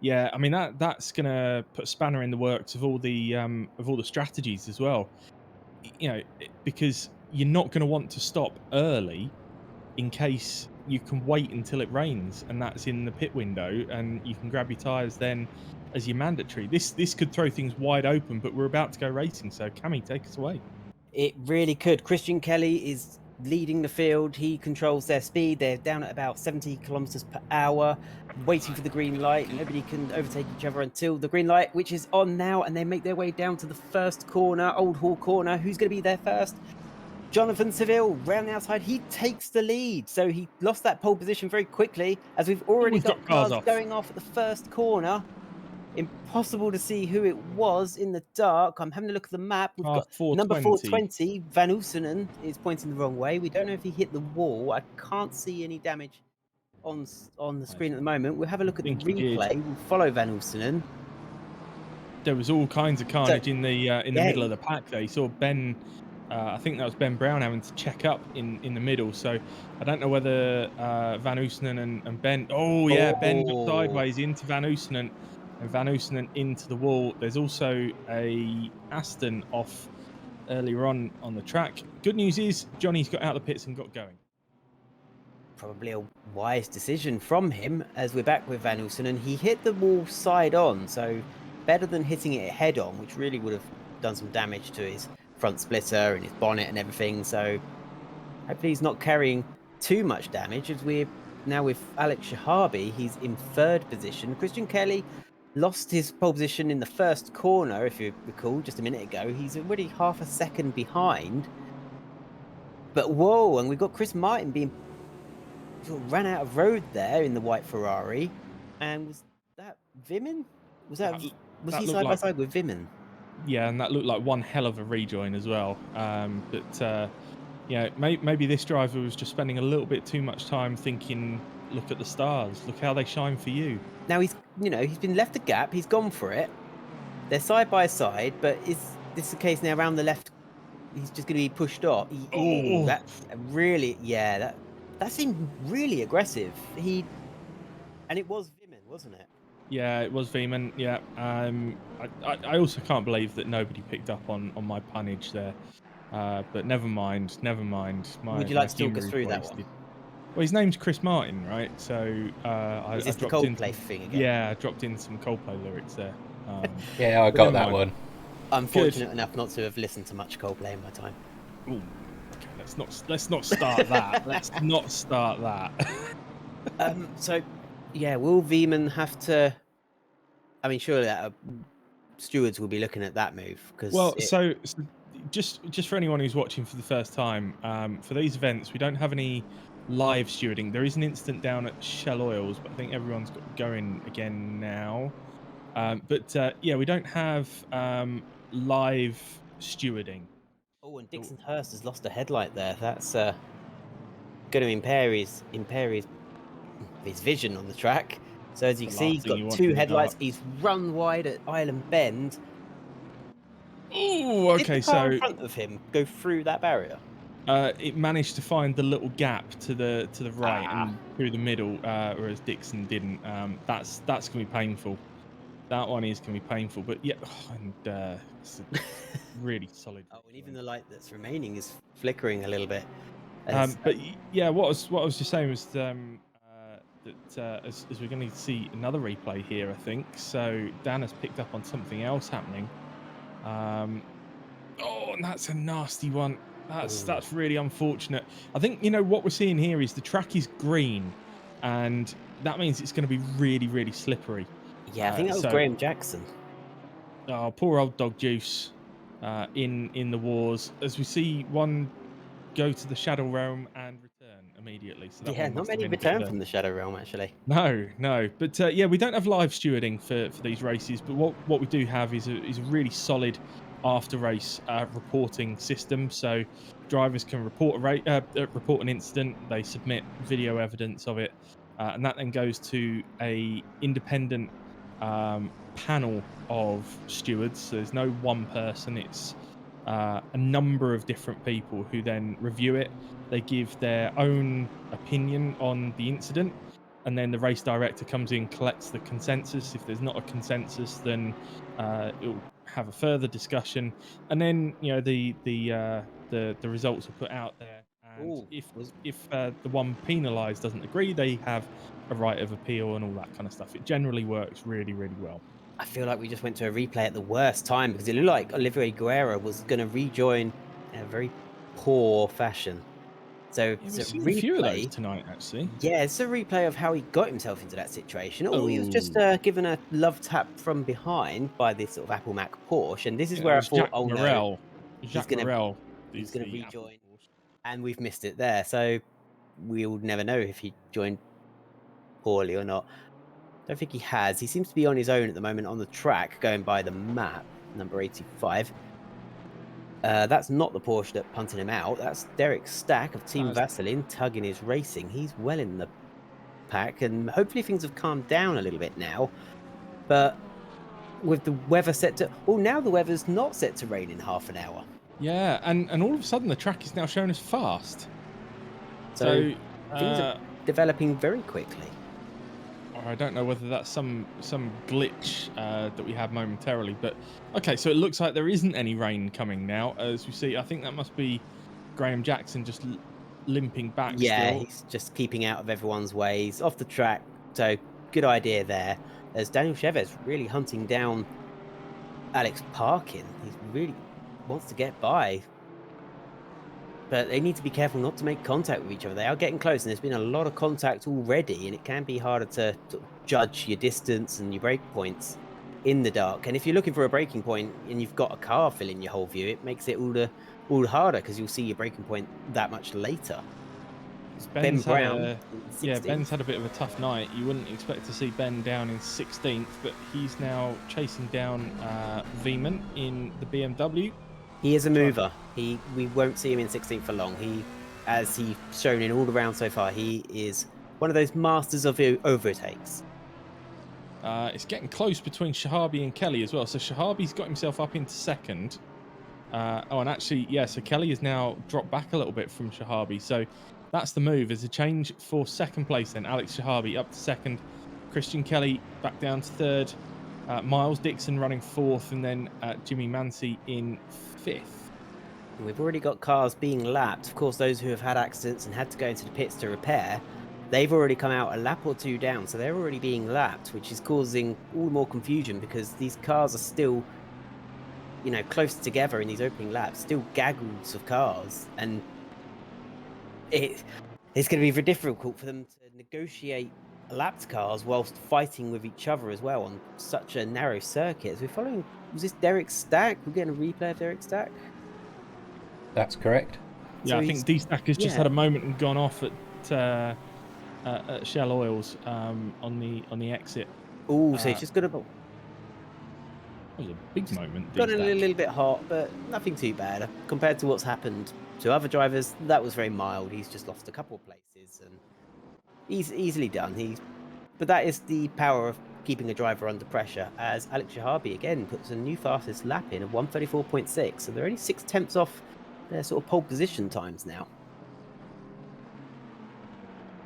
yeah, I mean that's gonna put a spanner in the works of all the strategies as well. You know, because you're not going to want to stop early in case you can wait until it rains, and that's in the pit window, and you can grab your tyres then as your mandatory. This could throw things wide open, but we're about to go racing, so Cammy, take us away. It really could. Christian Kelly is leading the field. He controls their speed. They're down at about 70 kilometers per hour, waiting for the green light. Nobody can overtake each other until the green light, which is on now, and they make their way down to the first corner, Old Hall corner. Who's going to be there first? Jonathan Seville round the outside. He takes the lead. So he lost that pole position very quickly, as we've already got cars going off at the first corner. Impossible to see who it was in the dark. I'm having a look at the map. We've got number 420. Van Oulton is pointing the wrong way. We don't know if he hit the wall. I can't see any damage on the screen at the moment. We'll have a look at the replay. We'll follow Van Oulton. There was all kinds of carnage in the middle of the pack there. You saw Ben, I think that was Ben Brown having to check up in the middle. So I don't know whether Van Oulton and Ben. Oh yeah, Ben got sideways into Van Oulton and Van Oulton into the wall. There's also a Aston off earlier on the track. Good news is Johnny's got out of the pits and got going. Probably a wise decision from him, as we're back with Van Oulton, and he hit the wall side on, so better than hitting it head on, which really would have done some damage to his front splitter and his bonnet and everything. So hopefully he's not carrying too much damage, as we're now with Alex Shahabi. He's in third position. Christian Kelly lost his pole position in the first corner, if you recall, just a minute ago. He's already half a second behind. But whoa, and we've got Chris Martin being sort of ran out of road there in the white Ferrari. And was that Vimin? Was he side by side with Vimin? Yeah, and that looked like one hell of a rejoin as well. But yeah, maybe this driver was just spending a little bit too much time thinking, look at the stars, look how they shine for you. Now he's been left a gap, he's gone for it. They're side by side, but is this the case now around the left? He's just going to be pushed off. That really, yeah, that seemed really aggressive. And it was Vimin, wasn't it? Yeah, it was Vimin. Yeah. I also can't believe that nobody picked up on my punnage there. But never mind. Would you like to talk us through that one? Well, his name's Chris Martin, right? So is this the Coldplay thing again? Yeah, I dropped in some Coldplay lyrics there. Yeah, I got that one. I'm fortunate enough not to have listened to much Coldplay in my time. Ooh, okay, let's not start that. Let's not start that. So, yeah, will Vimin have to? I mean, surely stewards will be looking at that move because. Well, so just for anyone who's watching for the first time, for these events, we don't have any live stewarding. There is an incident down at Shell Oils, but I think everyone's got going again now. But yeah, we don't have live stewarding. Oh, and Dixon Hurst has lost a headlight there. That's going to impair his vision on the track. So as you can see, he's got two headlights. He's run wide at Island Bend. Oh, okay. Did the car in front of him go through that barrier? It managed to find the little gap to the right and through the middle, whereas Dixon didn't. That's gonna be painful. That one is gonna be painful. But yeah, and it's a really solid. Oh, and even the light that's remaining is flickering a little bit. But yeah, what I was just saying was that as we're going to see another replay here, I think. So Dan has picked up on something else happening. And that's a nasty one. That's really unfortunate. I think what we're seeing here is the track is green, and that means it's going to be really, really slippery. Yeah, I think that was Graham Jackson. Oh, poor old Dog Juice in the wars. As we see one go to the Shadow Realm and return, and immediately. So that Yeah, one not must have many been a bit return of a... from the Shadow Realm, actually. No, no, but yeah, we don't have live stewarding for these races. But what we do have is a really solid after race reporting system. So drivers can report report an incident. They submit video evidence of it, and that then goes to a independent panel of stewards. So there's no one person. It's a number of different people who then review it. They give their own opinion on the incident, and then the race director comes in, collects the consensus. If there's not a consensus, then it'll have a further discussion, and then the results are put out there. And Ooh, if the one penalised doesn't agree, they have a right of appeal and all that kind of stuff. It generally works really, really well. I feel like we just went to a replay at the worst time because it looked like Olivier Guerra was going to rejoin in a very poor fashion. So Yeah, it's we've a seen a few of those replay. tonight, actually. Yeah, it's a replay of how he got himself into that situation. Oh, he was just Oh, given a love tap from behind by this sort of Apple Mac Porsche, and this is yeah, it where I was thought, Jacques oh no, Morel. he's Jacques gonna Morel he's is gonna the Apple rejoin, Porsche. and we've missed it there. So we'll never know if he joined poorly or not. Don't think he has. He seems to be on his own at the moment on the track, going by the map, number 85. That's not the Porsche that punted him out. That's Derek Stack of Team That's Vaseline tugging his racing. He's well in the pack, and hopefully things have calmed down a little bit now. But with the weather set to... Oh, now the weather's not set to rain in half an hour. yeah, and all of a sudden the track is now shown as fast. So So things are developing very quickly. or I don't know whether that's some glitch that we had momentarily, but okay. So it looks like there isn't any rain coming now, as we see. I think that must be Graham Jackson just limping back Yeah, still. he's just keeping out of everyone's ways, off the track. So good idea there. As Daniel Chavez really hunting down Alex Parkin. He really wants to get by. But they need to be careful not to make contact with each other. They are getting close, and there's been a lot of contact already, and it can be harder to sort of judge your distance and your break points in the dark. And if you're looking for a breaking point and you've got a car filling your whole view, it makes it all the harder because you'll see your breaking point that much later. Ben Ben's had Brown a in Ben's 16th. had a bit of a tough night. You wouldn't expect to see Ben down in 16th, but he's now chasing down Veman in the BMW. He is a mover. We won't see him in 16th for long. As he's shown in all the rounds so far, he is one of those masters of overtakes. It's getting close between Shahabi and Kelly as well. So Shahabi's got himself up into second. And actually, yeah, so Kelly has now dropped back a little bit from Shahabi. So that's the move. There's a change for second place then. Alex Shahabi up to second. Christian Kelly back down to third. Miles Dixon running fourth. And then Jimmy Mancy in fifth. We've already got cars being lapped. Of course, those who have had accidents and had to go into the pits to repair, they've already come out a lap or two down. So they're already being lapped, which is causing all the more confusion because these cars are still, close together in these opening laps, still gaggles of cars. And it's going to be very difficult for them to negotiate lapped cars whilst fighting with each other as well on such a narrow circuit. As we're following, was this Derek Stack? We're getting a replay of Derek Stack? That's correct. Yeah, So I think D-Stack has just had a moment and gone off at Shell Oils on the exit. Oh, so he's just got a... That was a big moment. Got a D-Stack. little bit hot, but nothing too bad. Compared to what's happened to other drivers, that was very mild. He's just lost a couple of places, and he's easily done. But that is the power of keeping a driver under pressure, as Alex Shahabi again puts a new fastest lap in of 1:34.6, so they're only 6/10 off their sort of pole position times now.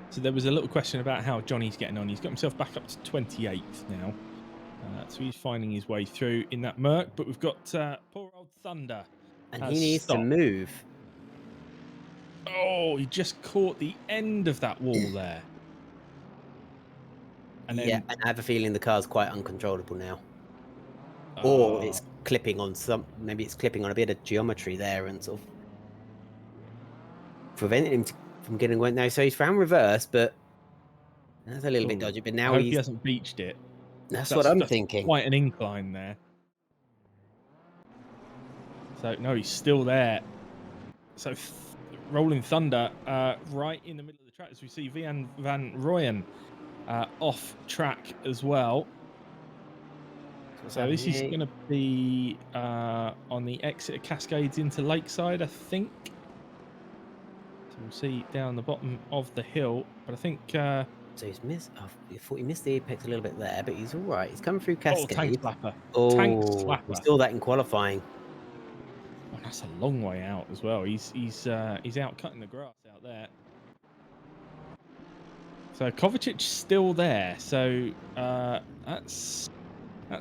So there was a little question about how Johnny's getting on. He's got himself back up to 28th now. So he's finding his way through in that Merc. But we've got poor old Thunder. And has he needs to stopped. move. Oh, he just caught the end of that wall there. And then, Yeah, and I have a feeling the car's quite uncontrollable now. Or it's clipping on maybe it's clipping on a bit of geometry there and sort of preventing him from getting away. No, so he's found reverse, but that's a little bit dodgy. But now I hope he hasn't beached it. That's what I'm thinking. Quite an incline there. So no, he's still there. So Rolling Thunder, right in the middle of the track. track as we see Van Rooyen off track as well. So this is going to be on the exit of Cascades into Lakeside, I think. So we'll see down the bottom of the hill, but I think. So he's missed. Oh, I thought he missed the apex a little bit there, but he's all right. He's coming through Cascades. Tank slapper. Oh, Tank slapper. we saw that in qualifying. Oh, that's a long way out as well. He's out cutting the grass out there. So Kovacic's still there. So that's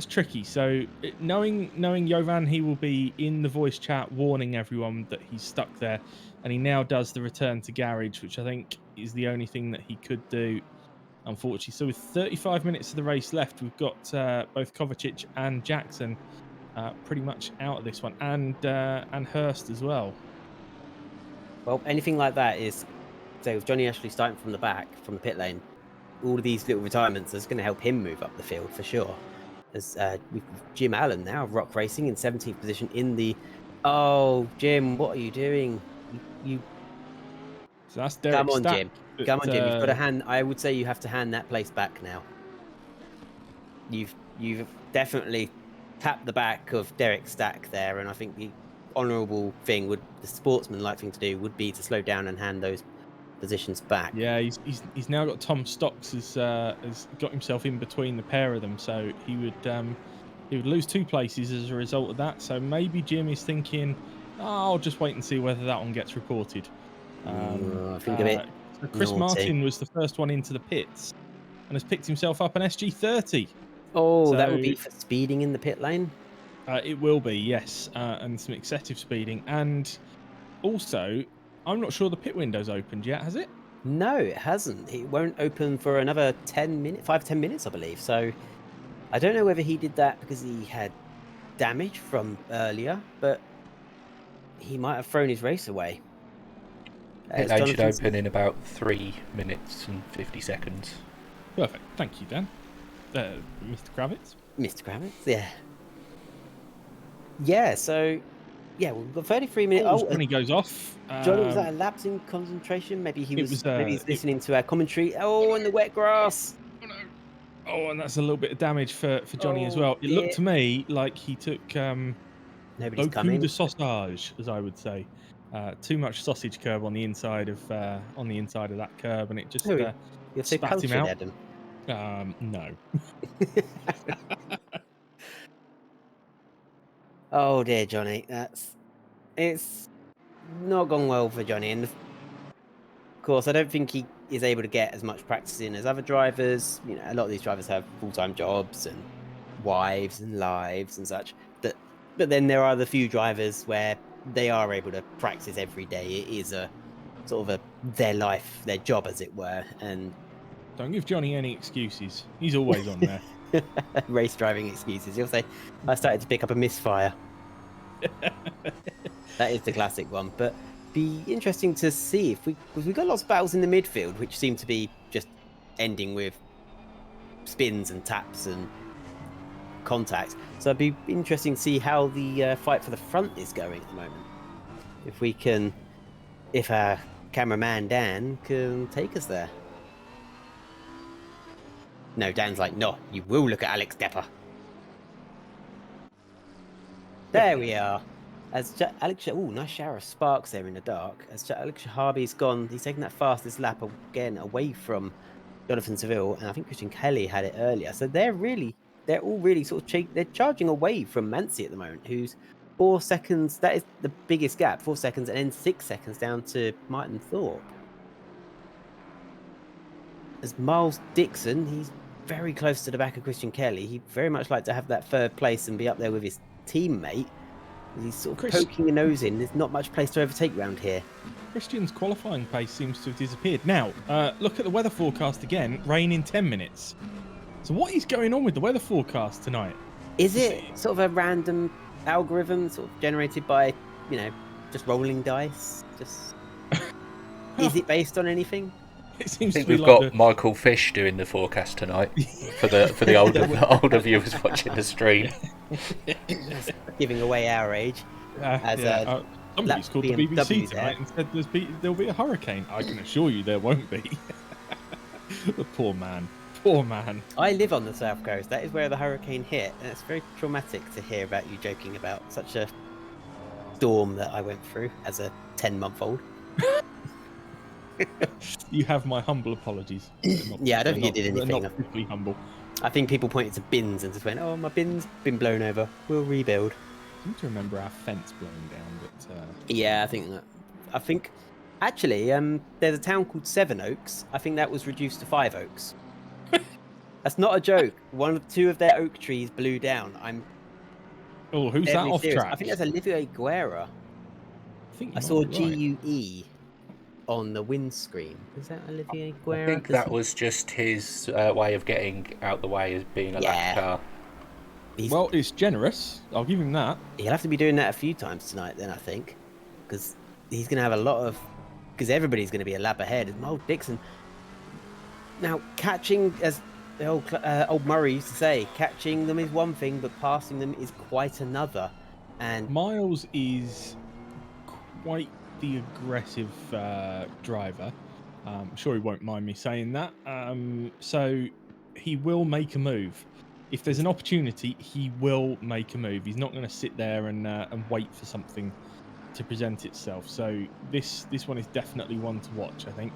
tricky. So knowing Jovan, he will be in the voice chat warning everyone that he's stuck there, and he now does the return to garage, which I think is the only thing that he could do, unfortunately. So with 35 minutes of the race left, we've got both Kovacic and Jackson pretty much out of this one, and Hurst as well. Well, anything like that is, so with Johnny Ashley starting from the back, from the pit lane, all of these little retirements is going to help him move up the field for sure. As with Jim Allen now, Rock Racing in 17th position in the. Oh, Jim, what are you doing? You. So that's Derek Come on, Stack, Jim. Come on, Jim. You've got to hand. I would say you have to hand that place back now. You've definitely tapped the back of Derek Stack there, and I think the honourable thing the sportsman-like thing to do would be to slow down and hand those positions back. Yeah, he's now got Tom Stocks has got himself in between the pair of them, so he would lose 2 places as a result of that. So maybe Jim is thinking, I'll just wait and see whether that one gets reported. I think a bit. So Chris naughty. Martin was the first one into the pits and has picked himself up an SG30. Oh, So, that would be for speeding in the pit lane. It will be, yes, and some excessive speeding, and also. I'm not sure the pit window's opened yet, has it? No, it hasn't. It won't open for another 10 minutes, 5-10 minutes, I believe. So I don't know whether he did that because he had damage from earlier, but he might have thrown his race away. Pit lane should open in about 3 minutes and 50 seconds. Perfect. Thank you, Dan. Mr. Kravitz? Mr. Kravitz, yeah. Yeah, so... Yeah, we've got 33 minutes. When he goes off. Johnny, was that a lapse in concentration? Maybe maybe he's listening to our commentary. Oh, in the wet grass. Oh, no. Oh, and that's a little bit of damage for Johnny as well. It looked to me like he took Nobody's beaucoup coming. de sausage, as I would say. Too much sausage curb on the inside of that curb, and it just You're so spat him out. Adam. No. Oh dear, Johnny. It's not gone well for Johnny, and of course, I don't think he is able to get as much practice in as other drivers. You know, a lot of these drivers have full-time jobs and wives and lives and such. But then there are the few drivers where they are able to practice every day. It is a sort of their life, their job, as it were. And don't give Johnny any excuses. He's always on there. Race driving excuses. He'll say, I started to pick up a misfire. That is the classic one. But be interesting to see because we've got lots of battles in the midfield, which seem to be just ending with spins and taps and contacts. So it'd be interesting to see how the fight for the front is going at the moment. If our cameraman Dan can take us there. No, Dan's like, no, you will look at Alex Depper. There we are. As nice shower of sparks there in the dark. As Alex Shahabi's gone, he's taken that fastest lap again away from Jonathan Seville, and I think Christian Kelly had it earlier. So they're all really sort of they're charging away from Mansi at the moment, who's 4 seconds. That is the biggest gap, 4 seconds, and then 6 seconds down to Martin Thorpe. As Miles Dixon, he's very close to the back of Christian Kelly. He'd very much like to have that third place and be up there with his teammate. He's sort of poking a nose in. There's not much place to overtake round here. Christian's qualifying pace seems to have disappeared. Now, look at the weather forecast again. Rain in 10 minutes. So what is going on with the weather forecast tonight? Is it sort of a random algorithm sort of generated by, just rolling dice? Just Is it based on anything? It seems I think to be we've like got Michael Fish doing the forecast tonight for the older viewers watching the stream. Giving away our age. Tom Somebody's called the BBC tonight and said there'll be a hurricane. I can assure you there won't be. The poor man. Poor man. I live on the south coast. That is where the hurricane hit, and it's very traumatic to hear about you joking about such a storm that I went through as a 10-month-old. You have my humble apologies. Yeah, I don't think you did anything. Not particularly humble. I think people pointed to bins and just went, "Oh, my bin's been blown over. We'll rebuild." I seem to remember our fence blowing down, but yeah, I think actually, there's a town called Sevenoaks. I think that was reduced to 5 Oaks. That's not a joke. Two of their oak trees blew down. Oh, who's that off serious. track? I think that's Olivia Guerra. I saw right. GUE on the windscreen. Is that Olivia Guerra? I think that was just his way of getting out the way as being a lap car. Well, it's generous. I'll give him that. He'll have to be doing that a few times tonight then, I think. Because he's going to have a lot of... Because everybody's going to be a lap ahead. And old Dixon... Now, catching, as the old Murray used to say, catching them is one thing, but passing them is quite another. And Miles is quite the aggressive driver. I'm sure he won't mind me saying that. So he will make a move. If there's an opportunity, he will make a move. He's not going to sit there and wait for something to present itself. So this one is definitely one to watch, I think.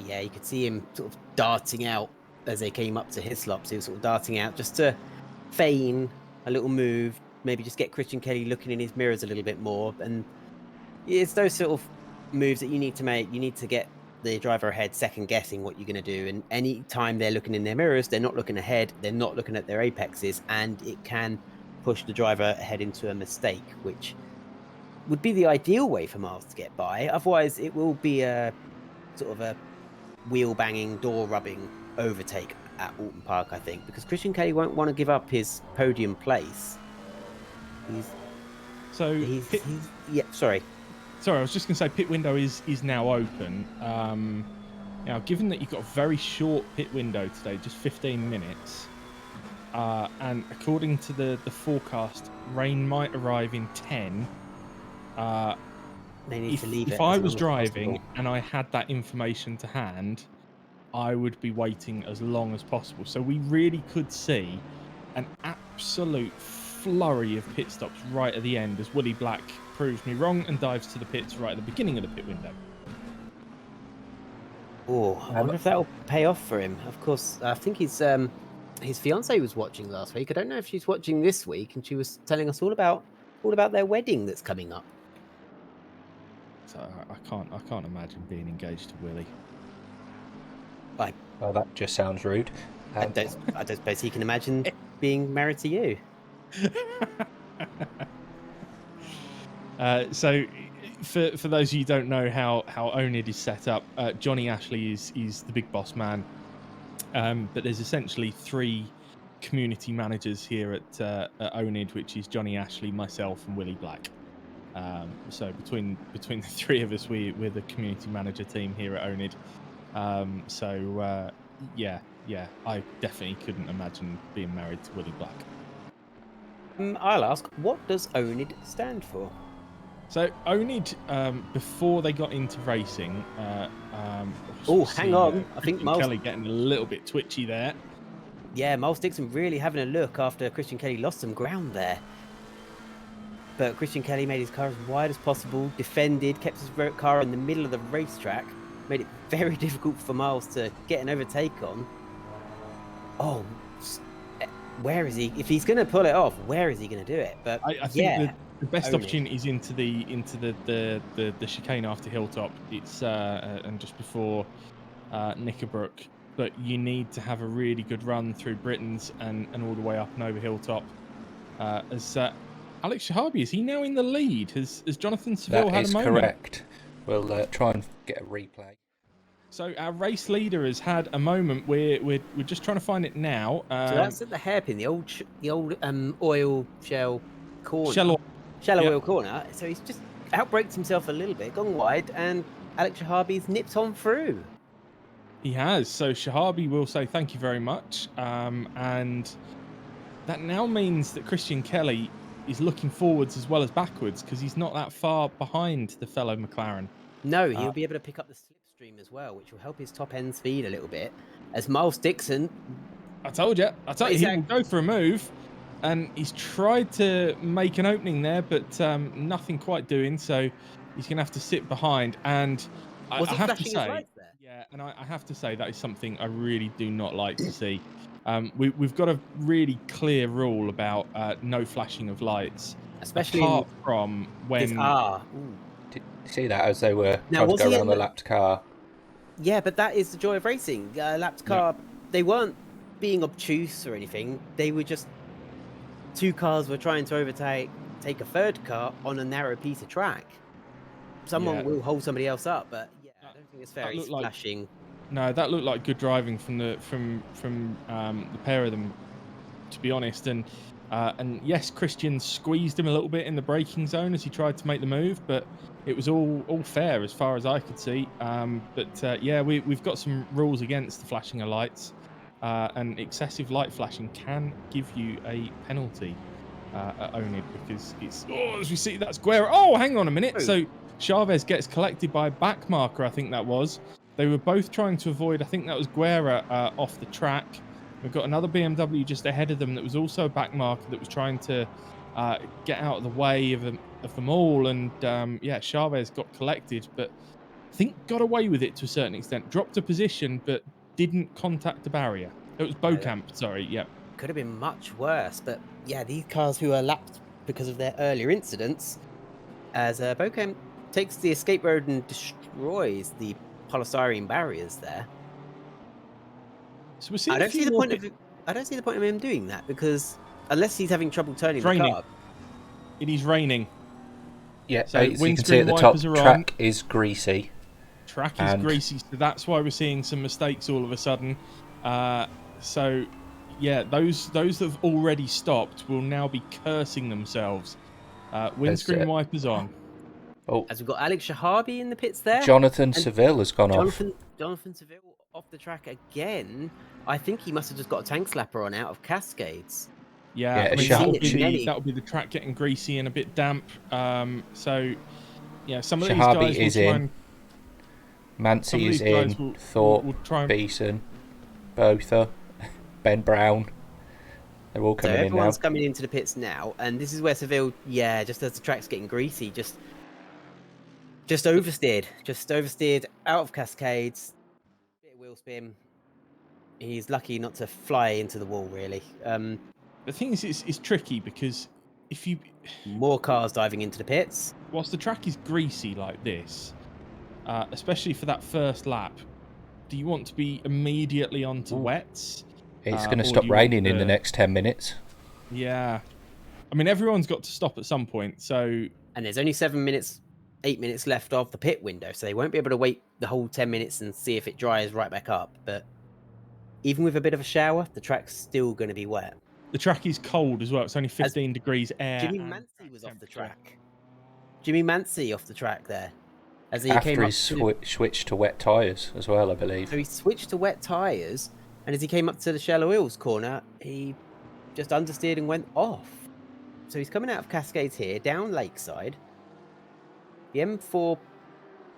Yeah, you could see him sort of darting out as they came up to Hislop. So he was sort of darting out just to feign a little move, maybe just get Christian Kelly looking in his mirrors a little bit more. And it's those sort of moves that you need to make. You need to get the driver ahead, second guessing what you're going to do. And any time they're looking in their mirrors, they're not looking ahead, they're not looking at their apexes, and it can push the driver ahead into a mistake, which would be the ideal way for Miles to get by. Otherwise, it will be a sort of a wheel banging, door rubbing overtake at Oulton Park, I think, because Christian Kelly won't want to give up his podium place. Sorry, I was just going to say pit window is now open. Now, given that you've got a very short pit window today, just 15 minutes, and according to the forecast, rain might arrive in 10. They need to leave if I was driving and I had that information to hand, I would be waiting as long as possible. So we really could see an absolute flurry of pit stops right at the end as Willie Black proves me wrong and dives to the pits right at the beginning of the pit window. Oh, I wonder if that will pay off for him. Of course, I think his fiancée was watching last week. I don't know if she's watching this week, and she was telling us all about their wedding that's coming up. So I can't imagine being engaged to Willie. Well, that just sounds rude. I don't suppose he can imagine being married to you. So, for those of you who don't know how oNiD is set up, Johnny Ashley is the big boss man. But there's essentially 3 community managers here at oNiD, which is Johnny Ashley, myself, and Willie Black. So between the 3 of us, we're the community manager team here at oNiD. Yeah, I definitely couldn't imagine being married to Willie Black. I'll ask, what does oNiD stand for? So oNiD, before they got into racing, hang on, I think Miles Kelly getting a little bit twitchy there. Yeah, Miles Dixon really having a look after Christian Kelly lost some ground there. But Christian Kelly made his car as wide as possible, defended, kept his car in the middle of the racetrack, made it very difficult for Miles to get an overtake on. Oh, where is he? If he's going to pull it off, where is he going to do it? But I think the best opportunity is into the chicane after Hilltop. It's and just before Knickerbrook. But you need to have a really good run through Britons and all the way up and over Hilltop. As Alex Shahabi, is he now in the lead? Has Jonathan Seville had a moment? That is correct. We'll try and get a replay. So our race leader has had a moment. We're just trying to find it now. So that's at the hairpin, the old oil shell corner. Shell oil corner. So he's just outbraked himself a little bit, gone wide, and Alex Shahabi's nipped on through. He has. So Shahabi will say thank you very much. And that now means that Christian Kelly is looking forwards as well as backwards because he's not that far behind the fellow McLaren. No, Uh, he'll be able to pick up the slipstream as well, which will help his top end speed a little bit. As Miles Dixon, I told you, he will go for a move, and he's tried to make an opening there, but nothing quite doing. So he's going to have to sit behind. And I was he have to flashing his say, lights there? yeah, and I have to say that is something I really do not like to see. We've got a really clear rule about no flashing of lights, Especially apart in from this when. Ooh. Did you see that as they were Now, trying to was go he around in the the- lapped car? Yeah, but that is the joy of racing. Lapped car, they weren't being obtuse or anything. They were just two cars were trying to take a third car on a narrow piece of track. Someone Yeah. will hold somebody else up, but yeah, I don't think it's fair. That He's looked like- flashing. No, that looked like good driving from the pair of them, to be honest. And yes, Christian squeezed him a little bit in the braking zone as he tried to make the move, but it was all fair as far as I could see. Yeah, we've got some rules against the flashing of lights, and excessive light flashing can give you a penalty at oNiD because it's as we see that's Guerra. Oh, hang on a minute. Oh. So Chavez gets collected by a back marker. I think that was. They were both trying to avoid. I think that was Guerra off the track. We've got another BMW just ahead of them that was also a back marker that was trying to get out of the way of them all. And yeah, Chavez got collected, but I think got away with it to a certain extent. Dropped a position, but didn't contact the barrier. It was Beaucamp, sorry, yeah. Could have been much worse, but yeah, these cars who are lapped because of their earlier incidents, as Beaucamp takes the escape road and destroys the polystyrene barriers there. So we're seeing I a don't few see the more point of I don't see the point of him doing that because unless he's having trouble turning It's the raining. car. It is raining. Yeah, So so you can see windscreen at the top, wipers are track is greasy. Track is And- greasy, so that's why we're seeing some mistakes all of a sudden. So yeah, those that have already stopped will now be cursing themselves. Windscreen wipers on. Oh, As we've got Alex Shahabi in the pits there. Jonathan and Seville has gone off. Jonathan Seville off the track again. I think he must have just got a tank slapper on out of Cascades. Yeah, Yeah, I mean, Shah- that would be the track getting greasy and a bit damp. So yeah, some of these Shahabi guys will is try in. and Mancy is these guys in. Thorpe, will try and Beeson, Botha, Ben Brown. They're all So coming in now. everyone's coming into the pits now, and this is where Seville, yeah, just as the track's getting greasy, just oversteered out of Cascades. Bit of wheel spin. He's lucky not to fly into the wall, really. the thing is, it's tricky because if you More cars diving into the pits. whilst the track is greasy like this, especially for that first lap, do you want to be immediately onto wets? It's going or to do stop you want raining in the next 10 minutes. Yeah, I mean everyone's got to stop at some point. So And there's only 8 minutes left of the pit window, so they won't be able to wait the whole 10 minutes and see if it dries right back up. But even with a bit of a shower, the track's still going to be wet. the track is cold as well. It's only 15 degrees air. Jimmy and Mancy was off the temperature. track. Jimmy Mancy off the track there. As he After came up he switched to wet tyres as well, I believe. So he switched to wet tyres, and as he came up to the shallow hills corner, he just understeered and went off. So he's coming out of Cascades here, down Lakeside. The M4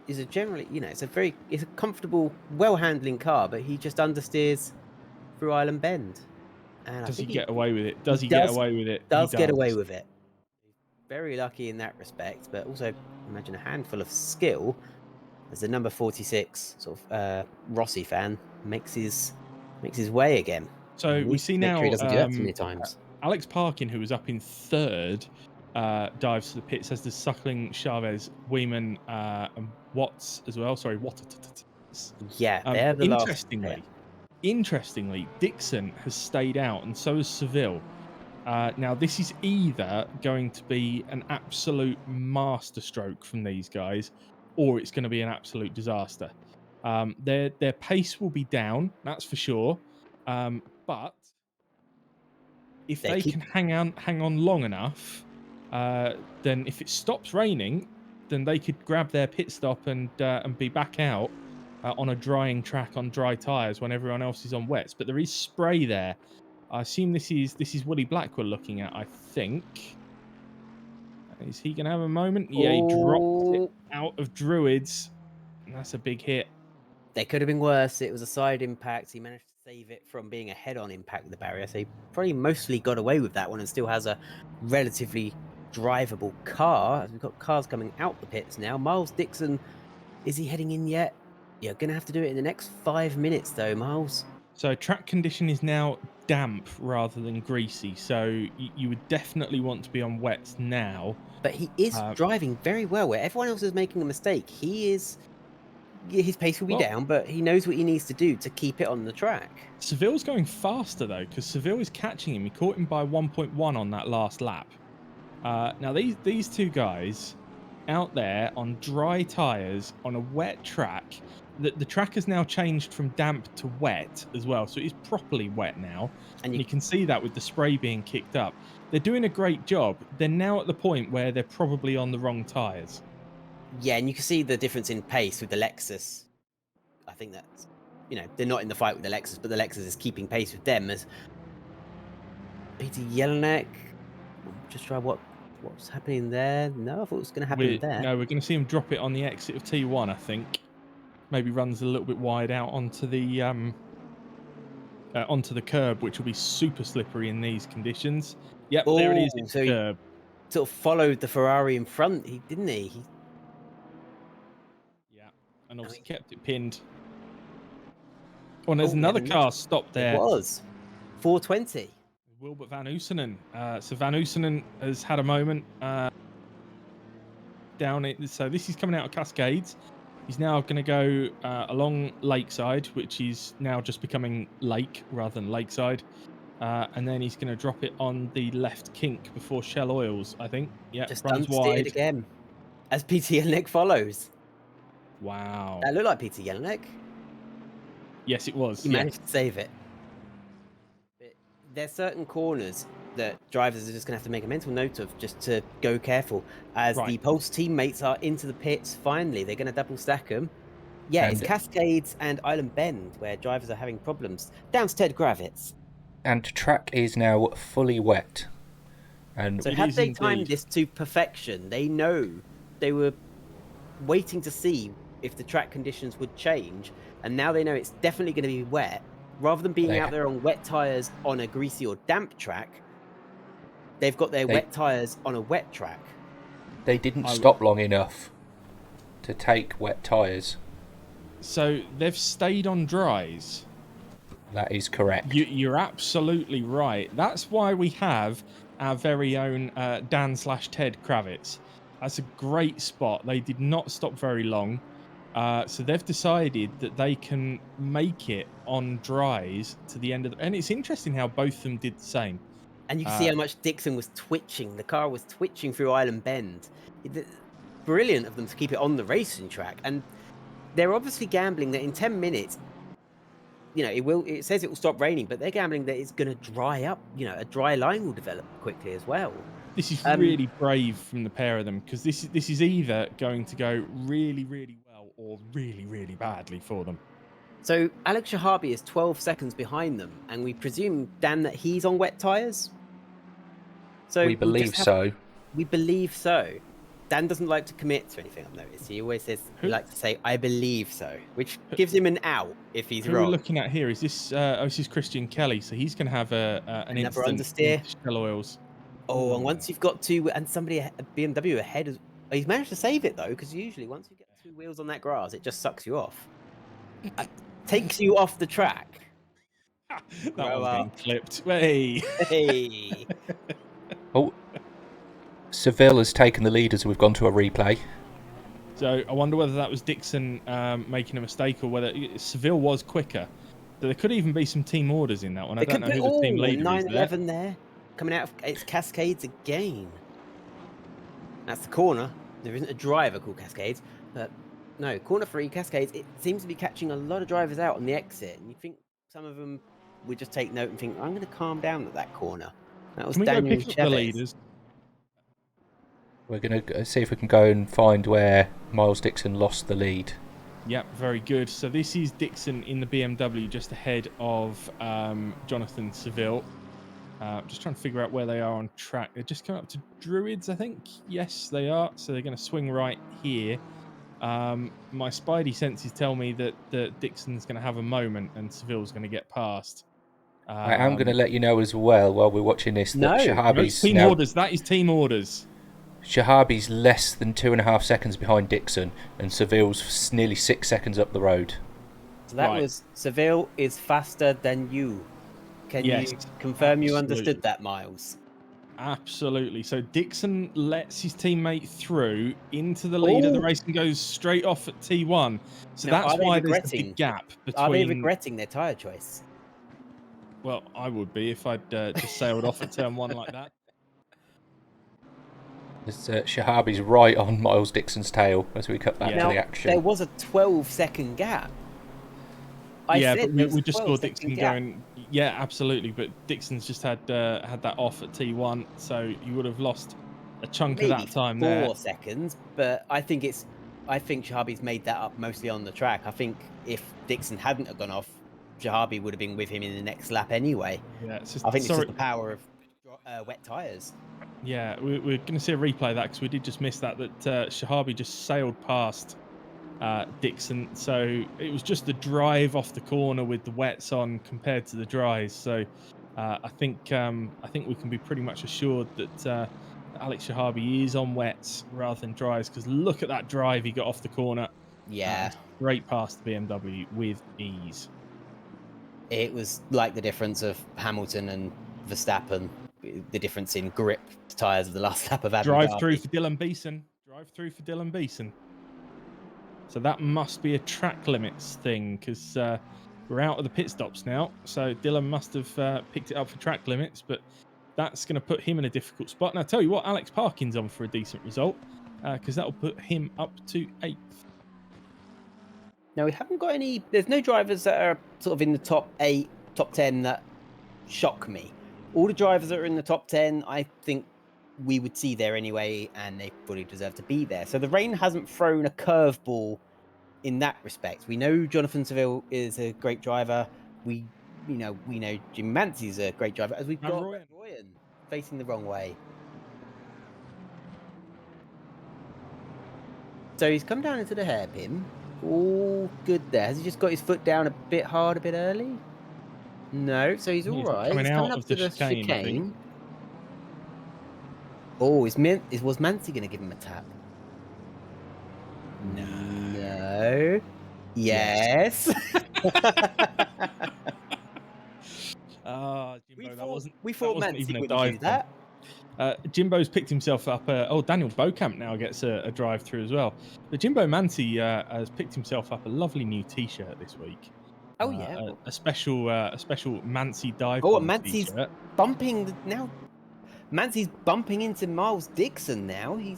is it's a comfortable, well-handling car, but he just understeers through Island Bend. And I Does he think get away with it? Does he does- get away with it? does He get away with it. Very lucky in that respect, but also imagine a handful of skill as the number 46 sort of Rossi fan makes his way again. So And we he- see make now sure he doesn't do that too many times. Alex Parkin, who was up in third, dives to the pits as does Suckling, Chavez, Weeman, and Watts as well. Sorry, Watts. Yeah, they're the last. Interestingly, Dixon has stayed out, and so has Seville. Now, this is either going to be an absolute masterstroke from these guys, or it's going to be an absolute disaster. Their pace will be down, that's for sure. But if they can hang on long enough, then if it stops raining, then they could grab their pit stop and be back out on a drying track on dry tyres when everyone else is on wets. But there is spray there. I assume this is Woody Black we're looking at, I think. Is he going to have a moment? Yeah, he dropped it Oh, out of Druids. And that's a big hit. they could have been worse. It was a side impact. He managed to save it from being a head-on impact with the barrier. So he probably mostly got away with that one and still has a relatively drivable car. As we've got cars coming out the pits now. Miles Dixon, is he heading in yet? You're going to have to do it in the next 5 minutes, though, Miles. So track condition is now damp rather than greasy. So you would definitely want to be on wets now. But he is driving very well. Where everyone else is making a mistake, his pace will be down, but he knows what he needs to do to keep it on the track. Seville's going faster, though, because Seville is catching him. He caught him by 1.1 on that last lap. Now, these two guys out there on dry tyres on a wet track. The track has now changed from damp to wet as well, so it is properly wet now. And you can see that with the spray being kicked up. They're doing a great job. They're now at the point where they're probably on the wrong tyres. Yeah, and you can see the difference in pace with the Lexus. I think that's, they're not in the fight with the Lexus, but the Lexus is keeping pace with them as Peter Jelinek. Just try what's happening there. No, I thought it was going to happen there. No, we're going to see him drop it on the exit of T1, I think. Maybe runs a little bit wide out onto the curb, which will be super slippery in these conditions. Yep, there it is. So the curb. He sort of followed the Ferrari in front, didn't he? Yeah, and obviously kept it pinned. Oh, and there's another car stopped there. It was 420. Wilbert Van Oosenen. So Van Oosenen has had a moment down it. So this is coming out of Cascades. He's now going to go along Lakeside, which is now just becoming Lake rather than Lakeside. And then he's going to drop it on the left kink before Shell Oils, I think. Yeah, just runs unsteered wide again as Peter Jelinek follows. Wow. That looked like Peter Jelinek. Yes, it was. He managed to save it. But there's certain corners that drivers are just going to have to make a mental note of, just to go careful. As the Pulse teammates are into the pits, finally, they're going to double stack them. Yeah, it's Cascades and Island Bend where drivers are having problems. Down to Ted Gravitz. And track is now fully wet. And so had they timed this to perfection, they know they were waiting to see if the track conditions would change, and now they know it's definitely going to be wet. Rather than being out there on wet tyres on a greasy or damp track, they've got their wet tyres on a wet track. They didn't stop long enough to take wet tyres. So they've stayed on dries. That is correct. You're absolutely right. That's why we have our very own Dan/Ted Kravitz. That's a great spot. They did not stop very long. So they've decided that they can make it on dries to the end of and it's interesting how both of them did the same. And you can see how much Dixon was twitching. The car was twitching through Island Bend. Brilliant of them to keep it on the racing track. And they're obviously gambling that in 10 minutes, it says it will stop raining, but they're gambling that it's going to dry up. A dry line will develop quickly as well. This is really brave from the pair of them, because this is either going to go really, really well or really, really badly for them. So Alex Shahabi is 12 seconds behind them, and we presume, Dan, that he's on wet tyres? So we believe so. We believe so. Dan doesn't like to commit to anything, I've noticed. He always says, he likes to say, I believe so, which gives him an out if he's wrong. Who we're looking at here is this, this is Christian Kelly, so he's going to have an another instant understeer. Shell Oils. Oh, and once you've got two, and somebody, a BMW ahead, he's managed to save it though, because usually once you get two wheels on that grass, it just sucks you off. Takes you off the track. That one's being clipped. Hey. Oh, Seville has taken the lead as we've gone to a replay. So I wonder whether that was Dixon making a mistake, or whether Seville was quicker. There could even be some team orders in that one. I don't know who the team leader is. 911 there. Coming out of it's Cascades again. That's the corner. There isn't a driver called Cascades, but no, corner 3 Cascades. It seems to be catching a lot of drivers out on the exit, and you think some of them would just take note and think, I'm going to calm down at that corner. That was Daniel pick up the leaders. We're going to see if we can go and find where Miles Dixon lost the lead. Yep, very good. So this is Dixon in the BMW, just ahead of Jonathan Seville. Just trying to figure out where they are on track. They're just coming up to Druids, I think. Yes, they are. So they're going to swing right here. My spidey senses tell me that Dixon's going to have a moment and Seville's going to get past. I am going to let you know as well while we're watching this that Shahabi's team orders. That is team orders. Shahabi's less than 2.5 seconds behind Dixon, and Seville's nearly 6 seconds up the road. So that was Seville is faster than you. Can you confirm you understood that, Miles? Absolutely. So Dixon lets his teammate through into the lead of the race and goes straight off at T1. So now, that's why there's a big gap between. Are they regretting their tyre choice? Well, I would be if I'd just sailed off at turn 1 like that. Shahabi's right on Miles Dixon's tail as we cut back to the action. There was a 12-second gap. But we just saw Dixon going. Yeah, absolutely. But Dixon's just had that off at T1, so you would have lost a chunk of that time there. 4 seconds, but I think Shahabi's made that up mostly on the track. I think if Dixon hadn't have gone off, Shahabi would have been with him in the next lap anyway. Yeah, it's just, I think it's just the power of wet tyres. Yeah, we're going to see a replay of that because we did just miss that Shahabi just sailed past Dixon. So it was just the drive off the corner with the wets on compared to the dries. So I think we can be pretty much assured that Alex Shahabi is on wets rather than dries, because look at that drive he got off the corner. Yeah, straight past the BMW with ease. It was like the difference of Hamilton and Verstappen, the difference in grip tyres of the last lap of Abu Dhabi. Drive through for Dylan Beeson. So that must be a track limits thing, because we're out of the pit stops now. So Dylan must have picked it up for track limits, but that's going to put him in a difficult spot. And I'll tell you what, Alex Parkin's on for a decent result, because that will put him up to 8th. Now, we haven't got any. There's no drivers that are sort of in the top 8, top 10 that shock me. All the drivers that are in the top 10, I think we would see there anyway, and they fully deserve to be there. So the rain hasn't thrown a curveball in that respect. We know Jonathan Seville is a great driver. We know Jim Mansey's a great driver, as we've got Royan facing the wrong way. So he's come down into the hairpin. All good there. Has he just got his foot down a bit hard, a bit early? No, so he's all right. Coming he's out coming up of to the chicane, I think. Oh, was Mancy going to give him a tap? No. Yes. Jimbo, we thought Mancy even a wouldn't dive do that. Jimbo's picked himself up. Daniel Beaucamp now gets a drive through as well. But Jimbo Mancy has picked himself up a lovely new T-shirt this week. Oh yeah, a special Mancy dive. Oh, Mancy's t-shirt. bumping now. Mancy's bumping into Miles Dixon now. He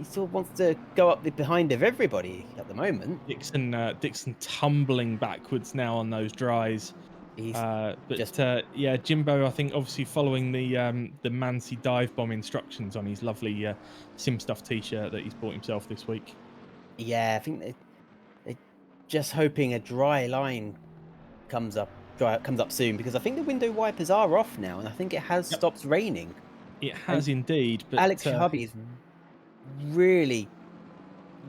sort of wants to go up behind of everybody at the moment. Dixon tumbling backwards now on those dries. Jimbo, I think, obviously following the Mancy dive bomb instructions on his lovely Sim Stuff T-shirt that he's bought himself this week. Yeah, I think they're just hoping a dry line comes up soon, because I think the window wipers are off now, and I think it has stopped raining. It has indeed. But Alex Shahabi is really,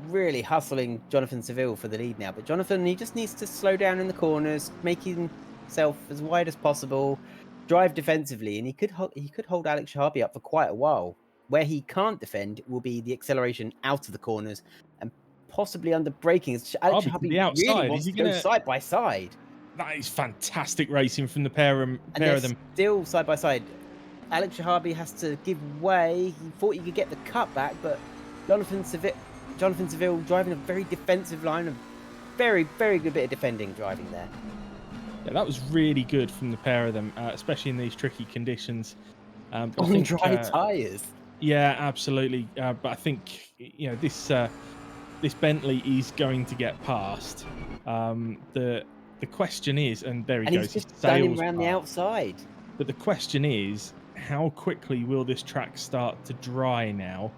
really hustling Jonathan Seville for the lead now. But Jonathan, he just needs to slow down in the corners, make himself as wide as possible, drive defensively, and he could hold Alex Shahabi up for quite a while. Where he can't defend will be the acceleration out of the corners and possibly under braking. Alex Shahabi really wants to go side by side. That is fantastic racing from the pair of them. Still side by side. Alex Shahabi has to give way. He thought he could get the cut back, but Jonathan Seville driving a very defensive line, a very, very good bit of defending driving there. Yeah, that was really good from the pair of them, especially in these tricky conditions. On dry tyres. Yeah, absolutely. But I think this Bentley is going to get past. The question is, and there he goes. He's just standing around the outside. But the question is, how quickly will this track start to dry now?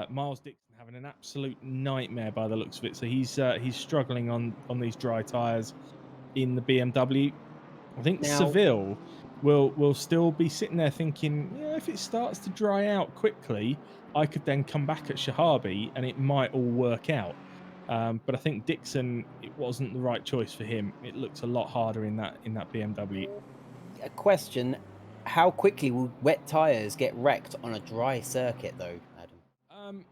Miles Dixon having an absolute nightmare by the looks of it. So he's struggling on these dry tyres in the BMW. I think Seville will still be sitting there thinking, yeah, if it starts to dry out quickly, I could then come back at Shahabi and it might all work out. But I think Dixon, it wasn't the right choice for him. It looks a lot harder in that BMW. A question: how quickly will wet tires get wrecked on a dry circuit, though, Adam?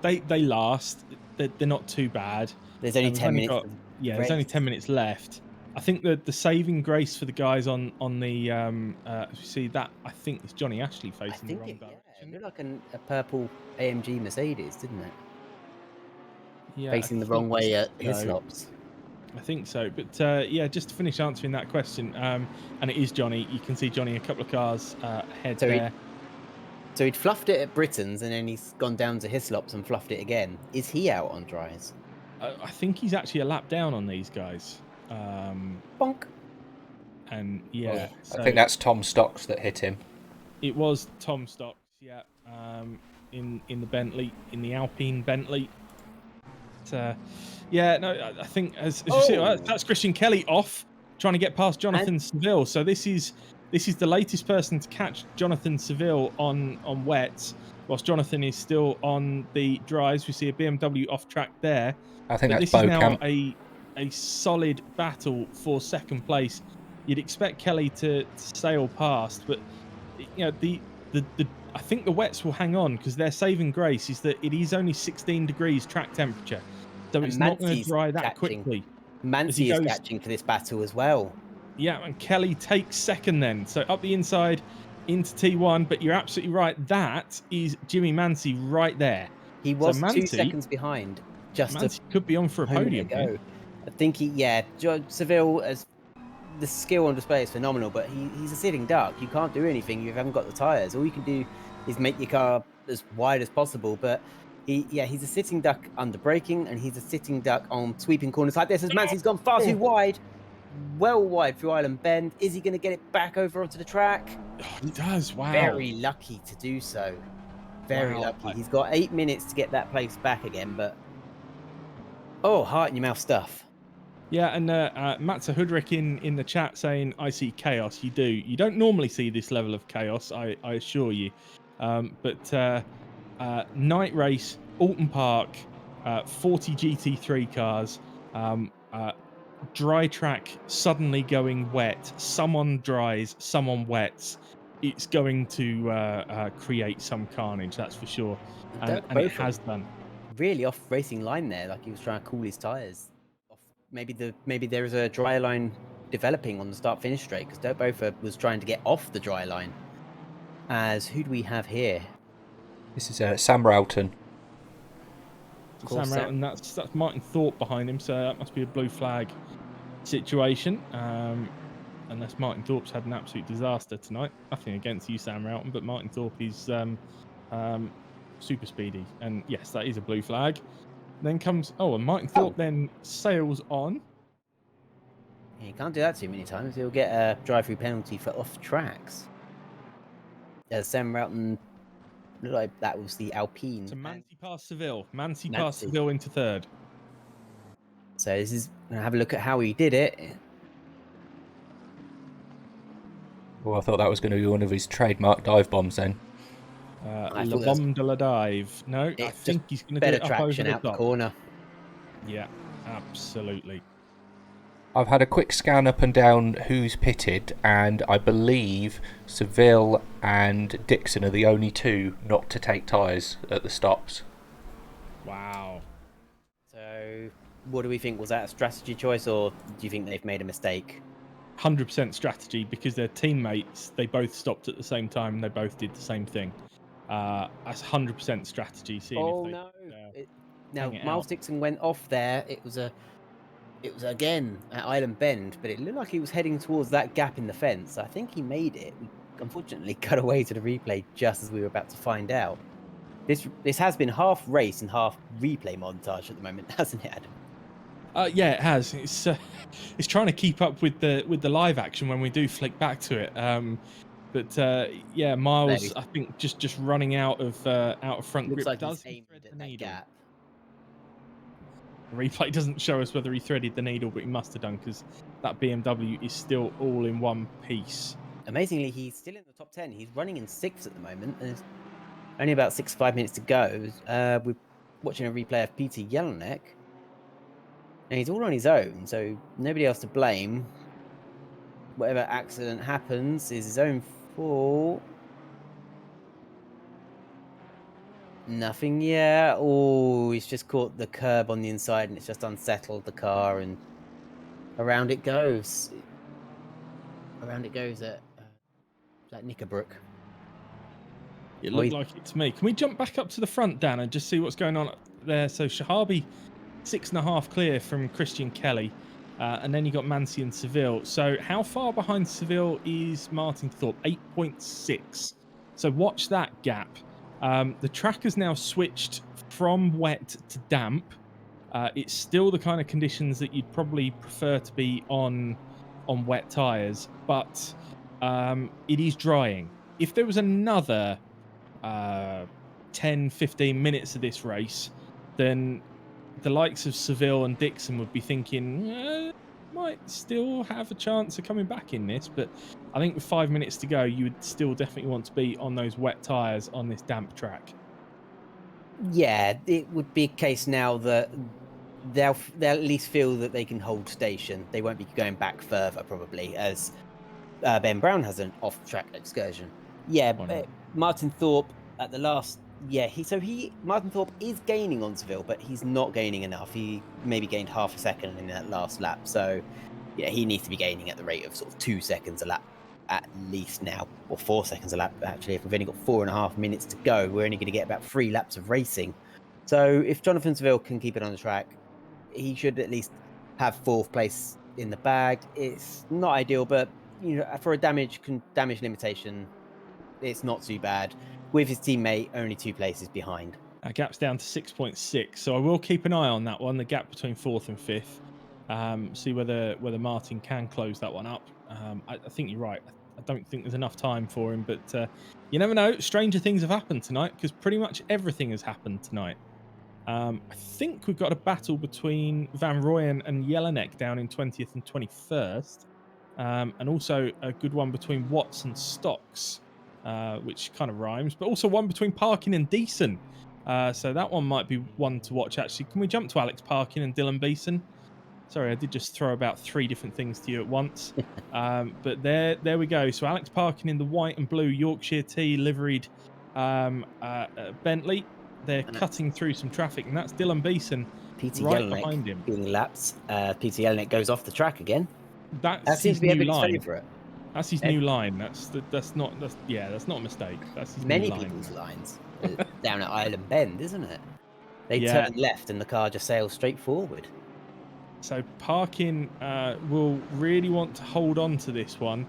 They last. They're not too bad. There's only We've 10 minutes. got, there's only 10 minutes left. I think the saving grace for the guys on the see that, I think it's Johnny Ashley facing the wrong direction. It looked like a purple AMG Mercedes, didn't it? Yeah, Facing the wrong way at Hislops. I think so. But yeah, just to finish answering that question, and it is Johnny. You can see Johnny a couple of cars ahead there. So he'd fluffed it at Britain's, and then he's gone down to Hislops and fluffed it again. Is he out on dries? I think he's actually a lap down on these guys. Bonk. And yeah, I think that's Tom Stocks that hit him. It was Tom Stocks, yeah. In the Bentley, in the Alpine Bentley. Yeah, no, I think as you see, that's Christian Kelly off, trying to get past Jonathan Seville. So this is the latest person to catch Jonathan Seville on wets, whilst Jonathan is still on the dries. We see a BMW off track there. I think this is now a solid battle for second place. You'd expect Kelly to sail past, but you know I think the wets will hang on because their saving grace is that it is only 16 degrees track temperature. So it's not going to dry that quickly. Mansi is catching for this battle as well. Yeah, and Kelly takes second then. So up the inside into T1, but you're absolutely right. That is Jimmy Mansi right there. He was 2 seconds behind. Mansi could be on for a podium. I think Seville, as the skill on display is phenomenal, but he's a sitting duck. You can't do anything. You haven't got the tyres. All you can do is make your car as wide as possible, but he's a sitting duck under braking, and he's a sitting duck on sweeping corners like this. As Mansi's gone far too wide, well wide through Island Bend. Is he going to get it back over onto the track? He does. Wow. Very lucky to do so. Very lucky. He's got 8 minutes to get that place back again, but heart in your mouth stuff. Yeah, and Matza Hoodrick in the chat saying, I see chaos. You do. You don't normally see this level of chaos, I assure you. But night race, Oulton Park, 40 GT3 cars, dry track suddenly going wet. Someone dries, someone wets. It's going to create some carnage, that's for sure. And it has done. Really off racing line there, like he was trying to cool his tyres. Maybe there is a dry line developing on the start-finish straight, because Dirk Bofer was trying to get off the dry line. As who do we have here? This is Sam Roughton. Sam Roughton, that's Martin Thorpe behind him, so that must be a blue flag situation. Unless Martin Thorpe's had an absolute disaster tonight. Nothing against you, Sam Roughton, but Martin Thorpe is super speedy. And yes, that is a blue flag. Then comes and Martin Thorpe then sails on. Yeah, you can't do that too many times. He'll get a drive-through penalty for off tracks. Sam Roughton looked like that was the Alpine. So Mansi past Seville. Mansi past Seville into third. So this is going to have a look at how he did it. Well, I thought that was going to be one of his trademark dive bombs then. La Bombe de la Dive. No, I think he's going to do it up over the out the corner. Yeah, absolutely. I've had a quick scan up and down who's pitted, and I believe Seville and Dixon are the only two not to take tyres at the stops. Wow. So, what do we think? Was that a strategy choice, or do you think they've made a mistake? 100% strategy, because their teammates, they both stopped at the same time and they both did the same thing. That's 100% strategy. Now Miles Dixon went off there. It was again at Island Bend, but it looked like he was heading towards that gap in the fence. I think he made it. We unfortunately cut away to the replay just as we were about to find out. This has been half race and half replay montage at the moment, hasn't it, Adam? Yeah, it has. It's trying to keep up with the live action when we do flick back to it. But yeah, Miles, I think just running out of front Looks grip like does he's aimed at that gap. The replay doesn't show us whether he threaded the needle, but he must have done because that BMW is still all in one piece. Amazingly, he's still in the top 10. He's running in 6th at the moment. There's only about 5 minutes to go. We're watching a replay of Peter Jelinek. And he's all on his own, so nobody else to blame. Whatever accident happens is his own fault. Nothing yet. Oh, he's just caught the curb on the inside and it's just unsettled the car, and around it goes. Around it goes at Knickerbrook. It looked like it to me. Can we jump back up to the front, Dan, and just see what's going on up there? So Shahabi, 6.5 clear from Christian Kelly. And then you got Mansi and Seville. So how far behind Seville is Martin Thorpe? 8.6. So watch that gap. The track has now switched from wet to damp. It's still the kind of conditions that you'd probably prefer to be on wet tyres, but it is drying. If there was another 10-15 minutes of this race, then the likes of Seville and Dixon would be thinking, might still have a chance of coming back in this, but I think with 5 minutes to go, you would still definitely want to be on those wet tyres on this damp track. Yeah, it would be a case now that they'll at least feel that they can hold station. They won't be going back further, probably, as Ben Brown has an off-track excursion. Yeah, Martin Thorpe at the last... Yeah, Martin Thorpe is gaining on Seville, but he's not gaining enough. He maybe gained half a second in that last lap. So, yeah, he needs to be gaining at the rate of sort of 2 seconds a lap at least now, or 4 seconds a lap, actually. If we've only got 4.5 minutes to go, we're only going to get about 3 laps of racing. So if Jonathan Seville can keep it on the track, he should at least have 4th place in the bag. It's not ideal, but for a damage limitation, it's not too bad. With his teammate only 2 places behind. That gap's down to 6.6, so I will keep an eye on that one, the gap between 4th and 5th. See whether Martin can close that one up. I think you're right. I don't think there's enough time for him, but you never know. Stranger things have happened tonight, because pretty much everything has happened tonight. I think we've got a battle between Van Rooyen and Jelinek down in 20th and 21st, and also a good one between Watts and Stocks, which kind of rhymes, but also one between Parkin and Deason. So that one might be one to watch, actually. Can we jump to Alex Parkin and Dylan Beeson? Sorry, I did just throw about 3 different things to you at once. But there we go. So Alex Parkin in the white and blue Yorkshire T liveried Bentley. They're cutting through some traffic, and that's Dylan Beeson right behind him. Doing laps. Peter Jelinek goes off the track again. That seems to be everybody's favourite. That's his new line. That's not a mistake. That's his many new line. people's lines down at Island Bend, isn't it? They turn left and the car just sails straight forward. So Parkin will really want to hold on to this one.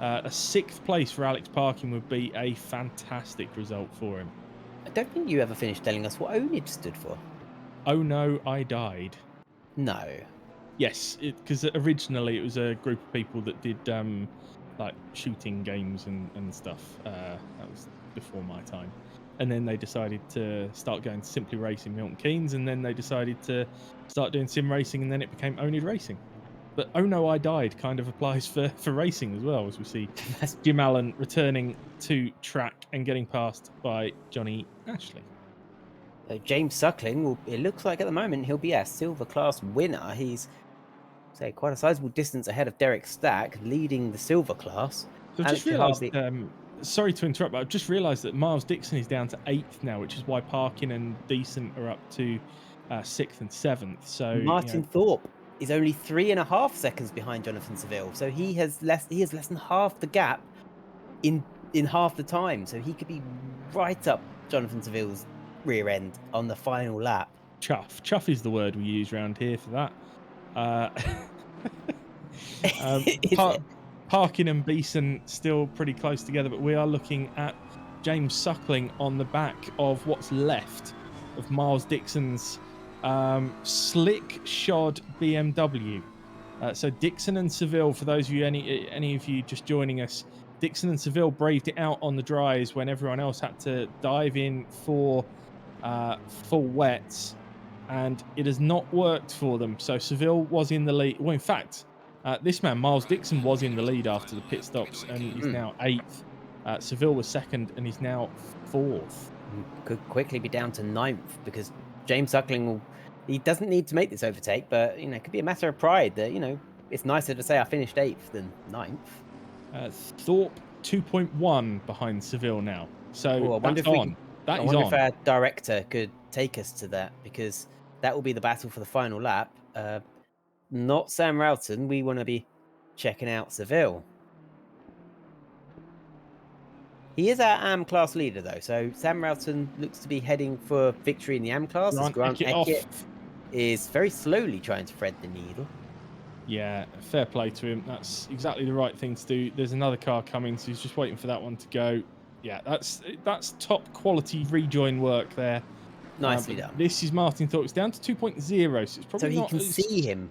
A 6th place for Alex Parkin would be a fantastic result for him. I don't think you ever finished telling us what oNiD stood for. Oh no, I died. No. Yes, because originally it was a group of people that did like shooting games and stuff. That was before my time. And then they decided to start going to Simply Racing Milton Keynes, and then they decided to start doing sim racing, and then it became oNiD Racing. But Oh No, I Died kind of applies for racing as well, as we see Jim Allen returning to track and getting passed by Johnny Ashley. James Suckling, it looks like at the moment he'll be a silver class winner. He's quite a sizable distance ahead of Derek Stack, leading the silver class. So I've just realised, sorry to interrupt, but I've just realised that Miles Dixon is down to 8th now, which is why Parkin and Decent are up to 6th and 7th. So Martin Thorpe is only 3.5 seconds behind Jonathan Seville, so he has less than half the gap in half the time. So he could be right up Jonathan Seville's rear end on the final lap. Chuff is the word we use around here for that. Parkin and Beeson still pretty close together, but we are looking at James Suckling on the back of what's left of Miles Dixon's slick shod BMW. So Dixon and Seville, for those of you, any of you just joining us, Dixon and Seville braved it out on the dries when everyone else had to dive in for full wets. and it has not worked for them. So Seville was in the lead. Well, in fact, this man, Miles Dixon, was in the lead after the pit stops, and he's now 8th. Seville was 2nd, and he's now 4th. Could quickly be down to 9th because James Suckling he doesn't need to make this overtake, but it could be a matter of pride that it's nicer to say I finished 8th than 9th. Thorpe 2.1 behind Seville now, so I that's on. I wonder if our director could take us to that, because that will be the battle for the final lap. Not Sam Roughton. We want to be checking out Seville. He is our AM class leader, though, so Sam Roughton looks to be heading for victory in the AM class. Grant Eckett is very slowly trying to thread the needle. Yeah, fair play to him. That's exactly the right thing to do. There's another car coming, so he's just waiting for that one to go. Yeah, that's top quality rejoin work there. Nicely done. This is Martin Thorpe. It's down to 2.0, so it's probably he not can see him.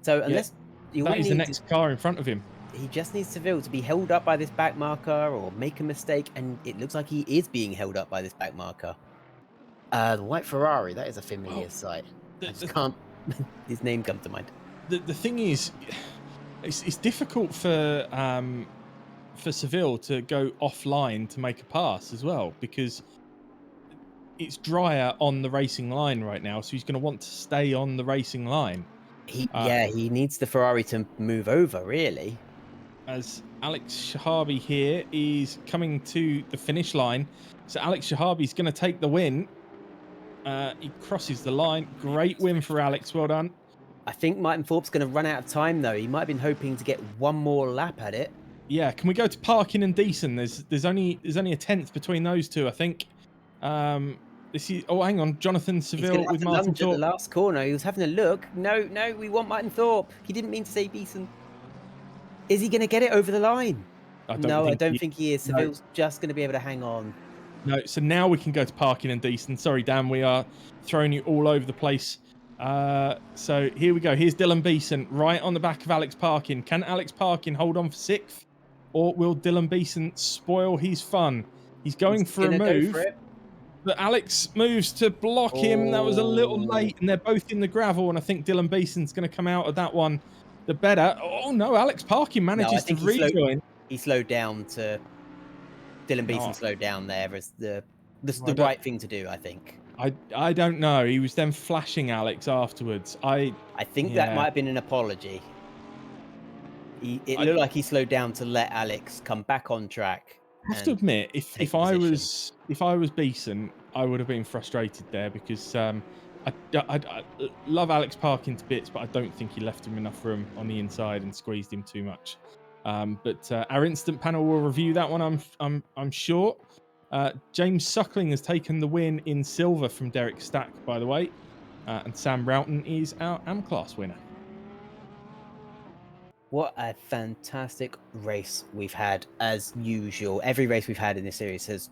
So unless that is the next car in front of him. He just needs Seville to be held up by this back marker or make a mistake, and it looks like he is being held up by this back marker. The white Ferrari, that is a familiar sight. I just can't his name come to mind. The thing is, it's difficult for Seville to go offline to make a pass as well, because it's drier on the racing line right now, so he's going to want to stay on the racing line. He needs the Ferrari to move over, really. As Alex Shahabi here is coming to the finish line. So Alex Shahabi's going to take the win. He crosses the line. Great win for Alex. Well done. I think Martin Thorpe's going to run out of time, though. He might have been hoping to get one more lap at it. Yeah, can we go to Parkin and Deason? There's only a 10th between those two, I think. This is hang on, Jonathan Seville with Martin Thorpe. At the last corner, he was having a look. No, we want Martin Thorpe. He didn't mean to say Deason. Is he going to get it over the line? I don't think he is. Seville's just going to be able to hang on. No, so now we can go to Parkin and Deason. Sorry, Dan, we are throwing you all over the place. So here we go. Here's Dylan Beeson right on the back of Alex Parkin. Can Alex Parkin hold on for 6th? Or will Dylan Beeson spoil his fun? He's going for a move. But Alex moves to block him. That was a little late, and they're both in the gravel, and I think Dylan Beeson's going to come out of that one the better. Oh no, Alex Parkin manages to rejoin. He slowed down to Dylan Beeson slowed down there as the right thing to do, I think. I don't know. He was then flashing Alex afterwards. I think that might have been an apology. It looked like he slowed down to let Alex come back on track. I have to admit, if I was Beeson, I would have been frustrated there, because I love Alex Parkin to bits, but I don't think he left him enough room on the inside and squeezed him too much. But our instant panel will review that one, I'm sure. James Suckling has taken the win in silver from Derek Stack, by the way, and Sam Roughton is our AM class winner. What a fantastic race we've had, as usual. Every race we've had in this series has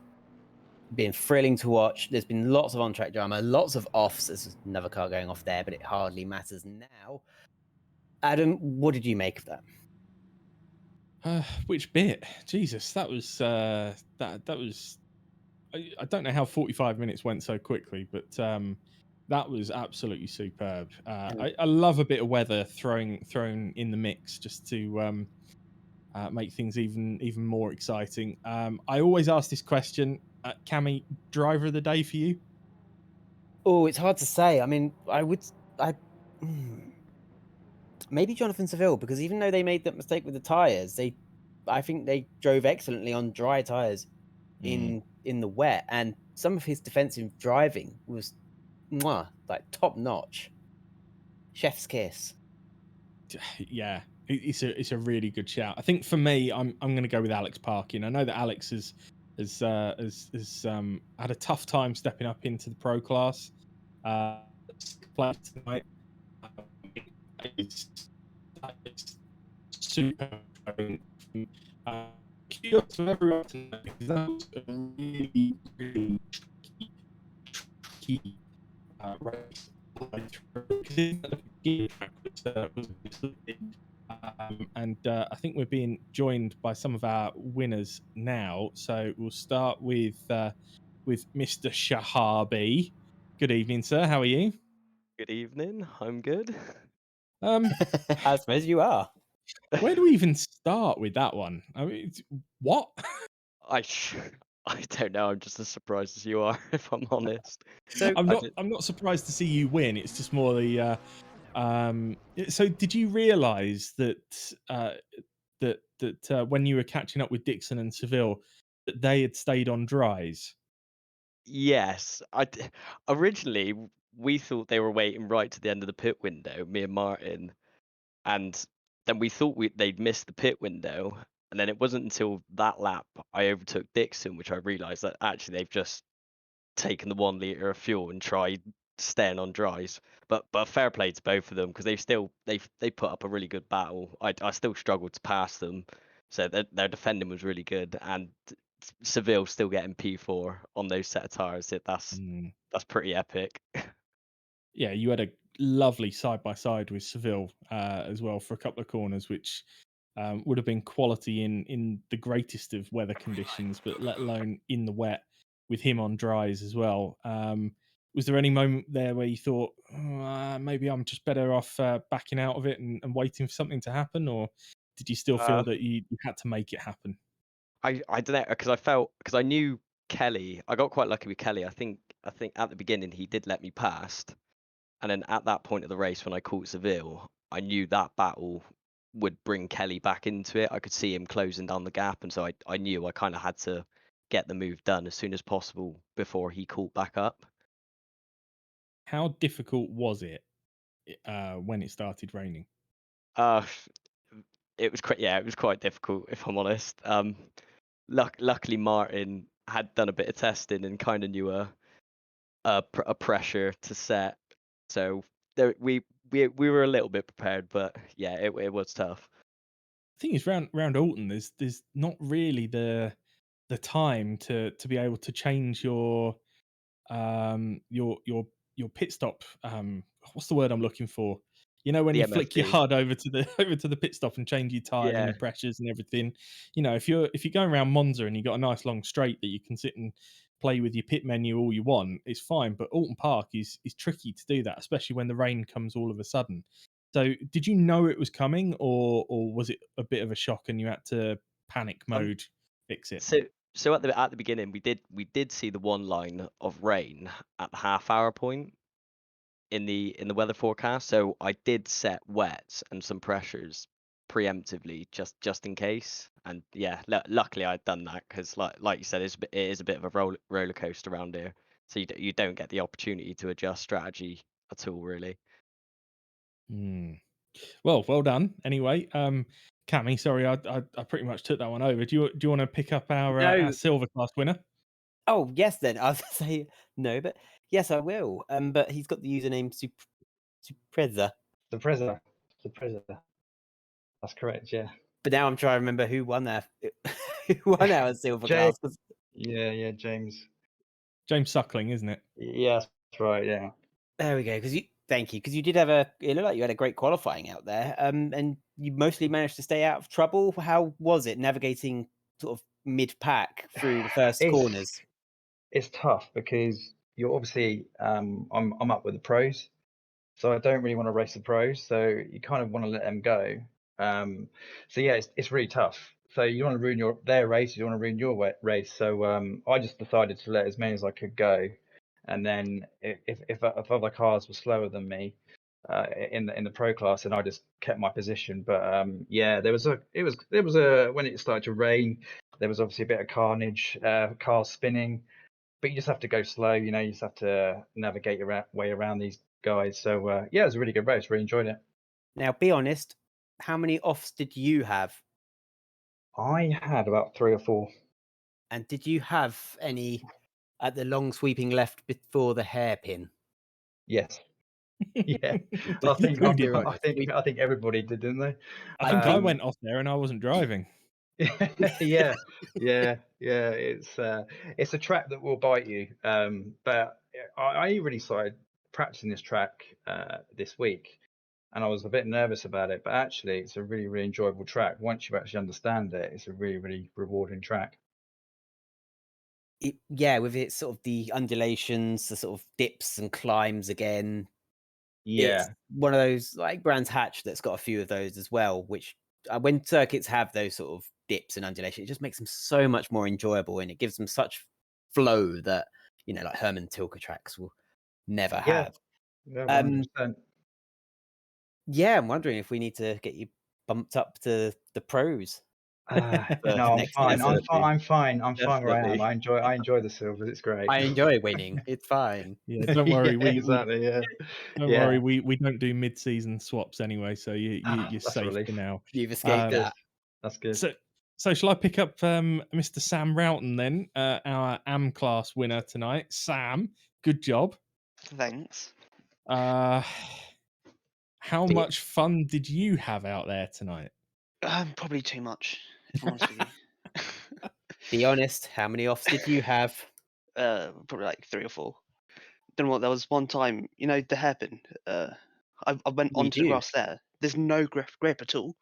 been thrilling to watch. There's been lots of on-track drama, lots of offs. There's another car going off there, but it hardly matters now. Adam, what did you make of that? Which bit? Jesus, that was that was. I don't know how 45 minutes went so quickly, but that was absolutely superb. I love a bit of weather thrown in the mix just to make things even more exciting. I always ask this question, Cammy, driver of the day for you? Oh, it's hard to say. I mean, maybe Jonathan Seville, because even though they made that mistake with the tyres, I think they drove excellently on dry tyres in the wet, and some of his defensive driving was like top notch. Chef's kiss. Yeah, it's a really good shout. I think for me, I'm going to go with Alex Parkin. I know that Alex has had a tough time stepping up into the pro class. Tonight, it's super. Kudos to everyone tonight, because that was a really, really tricky race. And I think we're being joined by some of our winners now. So we'll start with Mr. Shahabi. Good evening, sir. How are you? Good evening. I'm good. Um, I suppose you are. where do we even start with that one? I mean, what? I I don't know. I'm just as surprised as you are, if I'm honest. So I'm I not. did. I'm not surprised to see you win. It's just more the. So, did you realise that when you were catching up with Dixon and Seville, that they had stayed on dries? Yes, originally we thought they were waiting right to the end of the pit window, me and Martin, and then we thought they'd missed the pit window, and then it wasn't until that lap I overtook Dixon, which I realised that actually they've just taken the 1 litre of fuel and tried staying on dries. But fair play to both of them because they put up a really good battle. I still struggled to pass them, so their defending was really good. And Seville still getting P4 on those set of tires. Mm. That's pretty epic. Yeah, you had a lovely side by side with Seville as well for a couple of corners, which would have been quality in the greatest of weather conditions, but let alone in the wet with him on dries as well. Was there any moment there where you thought, maybe I'm just better off backing out of it and waiting for something to happen, or did you still feel Uh, that you had to make it happen? I don't know because I knew Kelly. I got quite lucky with Kelly. I think at the beginning he did let me past. And then at that point of the race, when I caught Seville, I knew that battle would bring Kelly back into it. I could see him closing down the gap, and so I knew I kind of had to get the move done as soon as possible before he caught back up. How difficult was it when it started raining? Uh, it was it was quite difficult if I'm honest. Luckily Martin had done a bit of testing and kind of knew a pressure to set, so we were a little bit prepared, but yeah, it was tough. Thing is, round Oulton, there's not really the time to be able to change um your your your pit stop. What's the word I'm looking for? You know, when The you flick your MFD. HUD over to the over to the pit stop and change your tire and Yeah. your pressures and everything. You know, if you're going around Monza and you got a nice long straight that you can sit and play with your pit menu all you want, it's fine. But Oulton Park is tricky to do that, especially when the rain comes all of a sudden. So, did you know it was coming, or was it a bit of a shock and you had to panic Um. mode fix it? So so at the beginning, we did see the one line of rain at the half-hour point in the weather forecast. So I did set wets and some pressures preemptively just in case. And yeah, luckily I'd done that because like you said, it is a bit of a roller coaster around here. So you don't get the opportunity to adjust strategy at all, really. Hmm. Well done. Anyway, Cammy, sorry, I pretty much took that one over. Do you want to pick up our no. silver class winner? Oh yes, then I was gonna say no, but yes, I will. But he's got the username Supreza. The Preza. That's correct, yeah. But now I'm trying to remember who won that. Who won our silver James. class? 'Cause Yeah, James. James Suckling, isn't it? Yeah, that's right, yeah. there we go. Thank you, because you did have it looked like you had a great qualifying out there. And you mostly managed to stay out of trouble. How was it navigating sort of mid pack through the first corners? It's tough because you're obviously I'm up with the pros, so I don't really want to race the pros, so you kind of want to let them go. So yeah, it's really tough. So you want to ruin their race, you don't want to ruin your race. So I just decided to let as many as I could go, and then if other cars were slower than me in the pro class, and I just kept my position. But yeah, there was a when it started to rain, there was obviously a bit of carnage, cars spinning, but you just have to go slow. You just have to navigate your way around these guys. So yeah, it was a really good race. Really enjoyed it. Now, be honest. How many offs did you have? I had about 3 or 4. And did you have any at the long sweeping left before the hairpin? Yes. Yeah. I Just think to be honest, I think everybody did, didn't they? I think I think went off there and I wasn't driving. Yeah, yeah. It's a track that will bite you. But I really started practicing this track this week, and I was a bit nervous about it. But actually, it's a really, really enjoyable track. Once you actually understand it, it's a really, really rewarding track. yeah, with its sort of the undulations, the sort of dips and climbs again. It's Yeah. one of those like Brands Hatch that's got a few of those as well, which when circuits have those sort of dips and undulations, it just makes them so much more enjoyable and it gives them such flow that, like Herman Tilke tracks will never Yeah. have. Yeah, Um, 100%. yeah, I'm wondering if we need to get you bumped up to the pros for No, I'm next fine. I'm season. fine. Definitely, I'm fine. I'm fine where I am. definitely. I enjoy the silvers. It's great. I enjoy winning. It's fine. Yeah, don't worry. Yeah, We exactly. Yeah. don't Yeah. worry. We don't do mid-season swaps anyway, so you're That's a safe for relief. now. You've escaped Good. that. That's good. So shall I pick up Mr. Sam Roughton then, our AM class winner tonight? Sam, good job. Thanks. How Be- much fun did you have out there tonight? Probably too much, if I'm honest with you. Be honest, how many offs did you have? Probably like 3 or 4. Don't know what. There was one time, the hairpin. I went We onto the do. grass there. There's no grip at all.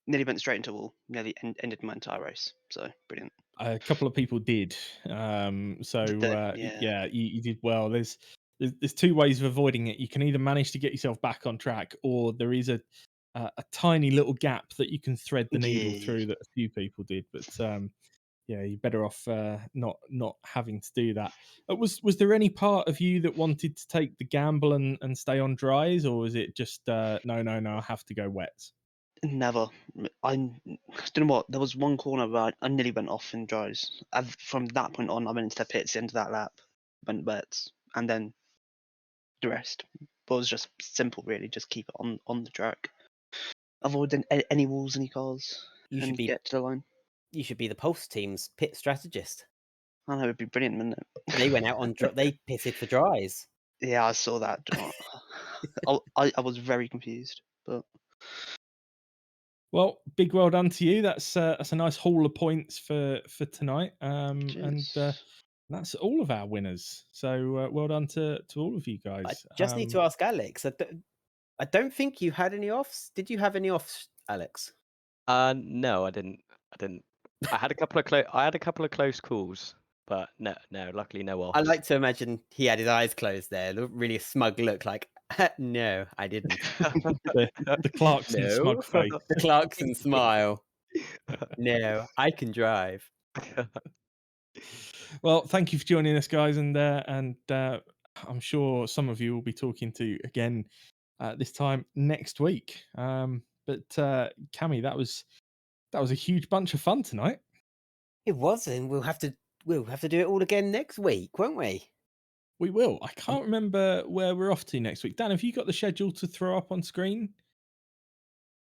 Nearly went straight into a wall. Nearly ended my entire race. So brilliant. A couple of people did. Yeah. Yeah, you did well. There's two ways of avoiding it. You can either manage to get yourself back on track, or there is a tiny little gap that you can thread the needle Yeah. through that a few people did. But yeah, you're better off not having to do that. Was there any part of you that wanted to take the gamble and stay on dries, or was it just no, I have to go wets? Never. I don't know what. There was one corner where I nearly went off in dries. From that point on, I went into the pits into that lap, went wets, and then the rest. But it was just simple, really. Just keep it on the track. Avoid any walls, any cars, You should and be get to the line. you should be the Pulse team's pit strategist. I know it'd be brilliant, wouldn't it? They went out on they pitted for dries. Yeah, I saw that. Do you know what? I was very confused, but Well, big well done to you. That's a nice haul of points for tonight. And cheers. that's all of our winners. So well done to all of you I guys. just need to ask Alex. I don't think you had any offs. Did you have any offs, Alex? No, I didn't. I had a couple of close calls, but no, luckily no I offs. like to imagine he had his eyes closed there, really smug look, like no, I didn't. the Clarkson No. smug face. The Clarkson smile. No, I can drive. Well, thank you for joining us, guys, and I'm sure some of you will be talking to again this time next week. But Cammy, that was a huge bunch of fun tonight. It was, and we'll have to do it all again next week, won't we? We will. I can't remember where we're off to next week. Dan, have you got the schedule to throw up on screen?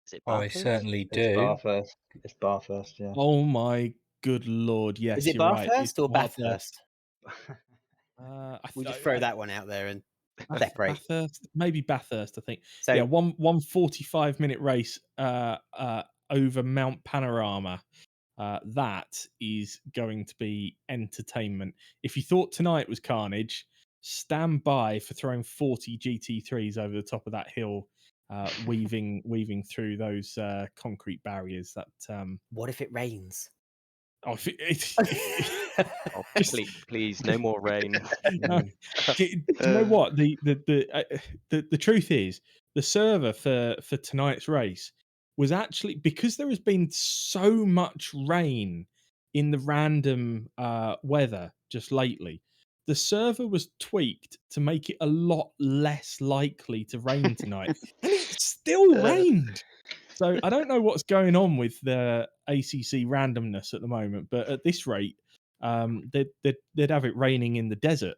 Is it I Bathurst? certainly It's do. Bathurst. It's Bathurst. Yeah. Oh my good lord! Yes, Is it you're right. It's Bathurst or Bathurst. Bathurst? I We'll just throw that one out there and separate. Bathurst, maybe Bathurst. I think. So Yeah, one 45-minute race over Mount Panorama. That is going to be entertainment. If you thought tonight was carnage, stand by for throwing 40 GT3s over the top of that hill, weaving through those concrete barriers. That what if it rains? oh, Oh, just- please, no more rain. no. Do you know what the truth is? The server for tonight's race was actually, because there has been so much rain in the random weather just lately. The server was tweaked to make it a lot less likely to rain tonight, and it still rained. So I don't know what's going on with the ACC randomness at the moment, but at this rate, they'd have it raining in the desert.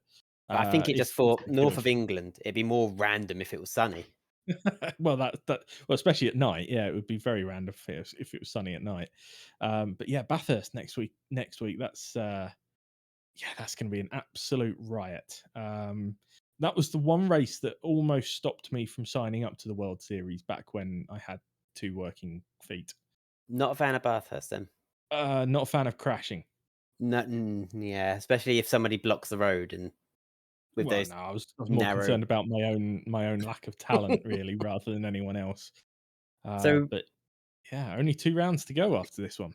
I think it just thought if north could of England, it'd be more random if it was sunny. well, well, especially at night, yeah, it would be very random if it was sunny at night. But yeah, Bathurst next week. That's that's going to be an absolute riot. That was the one race that almost stopped me from signing up to the World Series back when I had 2 working feet. Not a fan of Bathurst then. Not a fan of crashing. No, yeah, especially if somebody blocks the road and with Well, those no, I was more narrow. concerned about my own lack of talent, really, rather than anyone else. So But yeah, only 2 rounds to go after this one.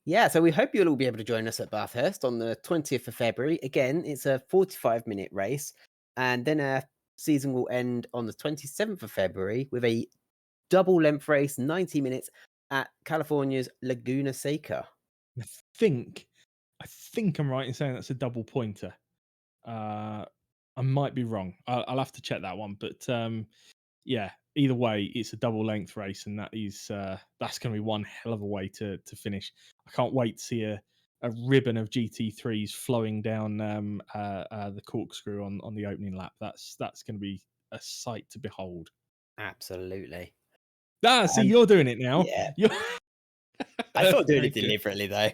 Yeah, so we hope you'll all be able to join us at Bathurst on the 20th of February. Again, it's a 45-minute race, and then our season will end on the 27th of February with a double length race, 90 minutes at California's Laguna Seca. I think I'm right in saying that's a double pointer. I might be wrong. I'll have to check that one, but yeah, either way, it's a double length race, and that's going to be one hell of a way to finish. I can't wait to see a ribbon of GT3s flowing down the corkscrew on the opening lap. That's going to be a sight to behold. Absolutely. See, you're doing it now. Yeah. You're... I'm not doing Very it good. deliberately, though.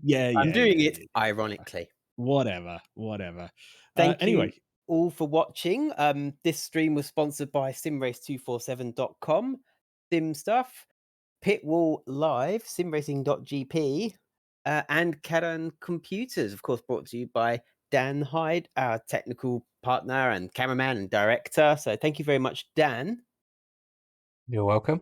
Yeah, I'm doing yeah. it ironically. Whatever. Thank Anyway, you all for watching. This stream was sponsored by simrace247.com, Sim Stuff, Pitwall Live, simracing.gp, and Kadan Computers, of course, brought to you by Dan Hyde, our technical partner and cameraman and director. So thank you very much, Dan. You're welcome.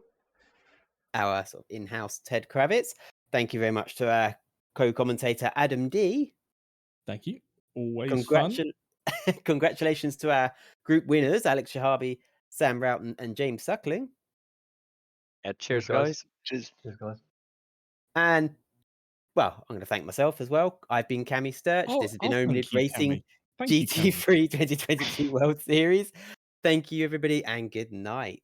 Our sort of in-house Ted Kravitz. Thank you very much to our co-commentator Adam D. Thank you. Always fun. Congratulations to our group winners, Alex Shahabi, Sam Roughton, and James Suckling. Yeah, cheers, guys. guys. Cheers. Cheers, guys. And, well, I'm going to thank myself as well. I've been Cammy Sturch. Oh, This has been thank oNiD you, Racing Cammy. Thank you, Cammy. GT3 2022 World Series. Thank you, everybody, and good night.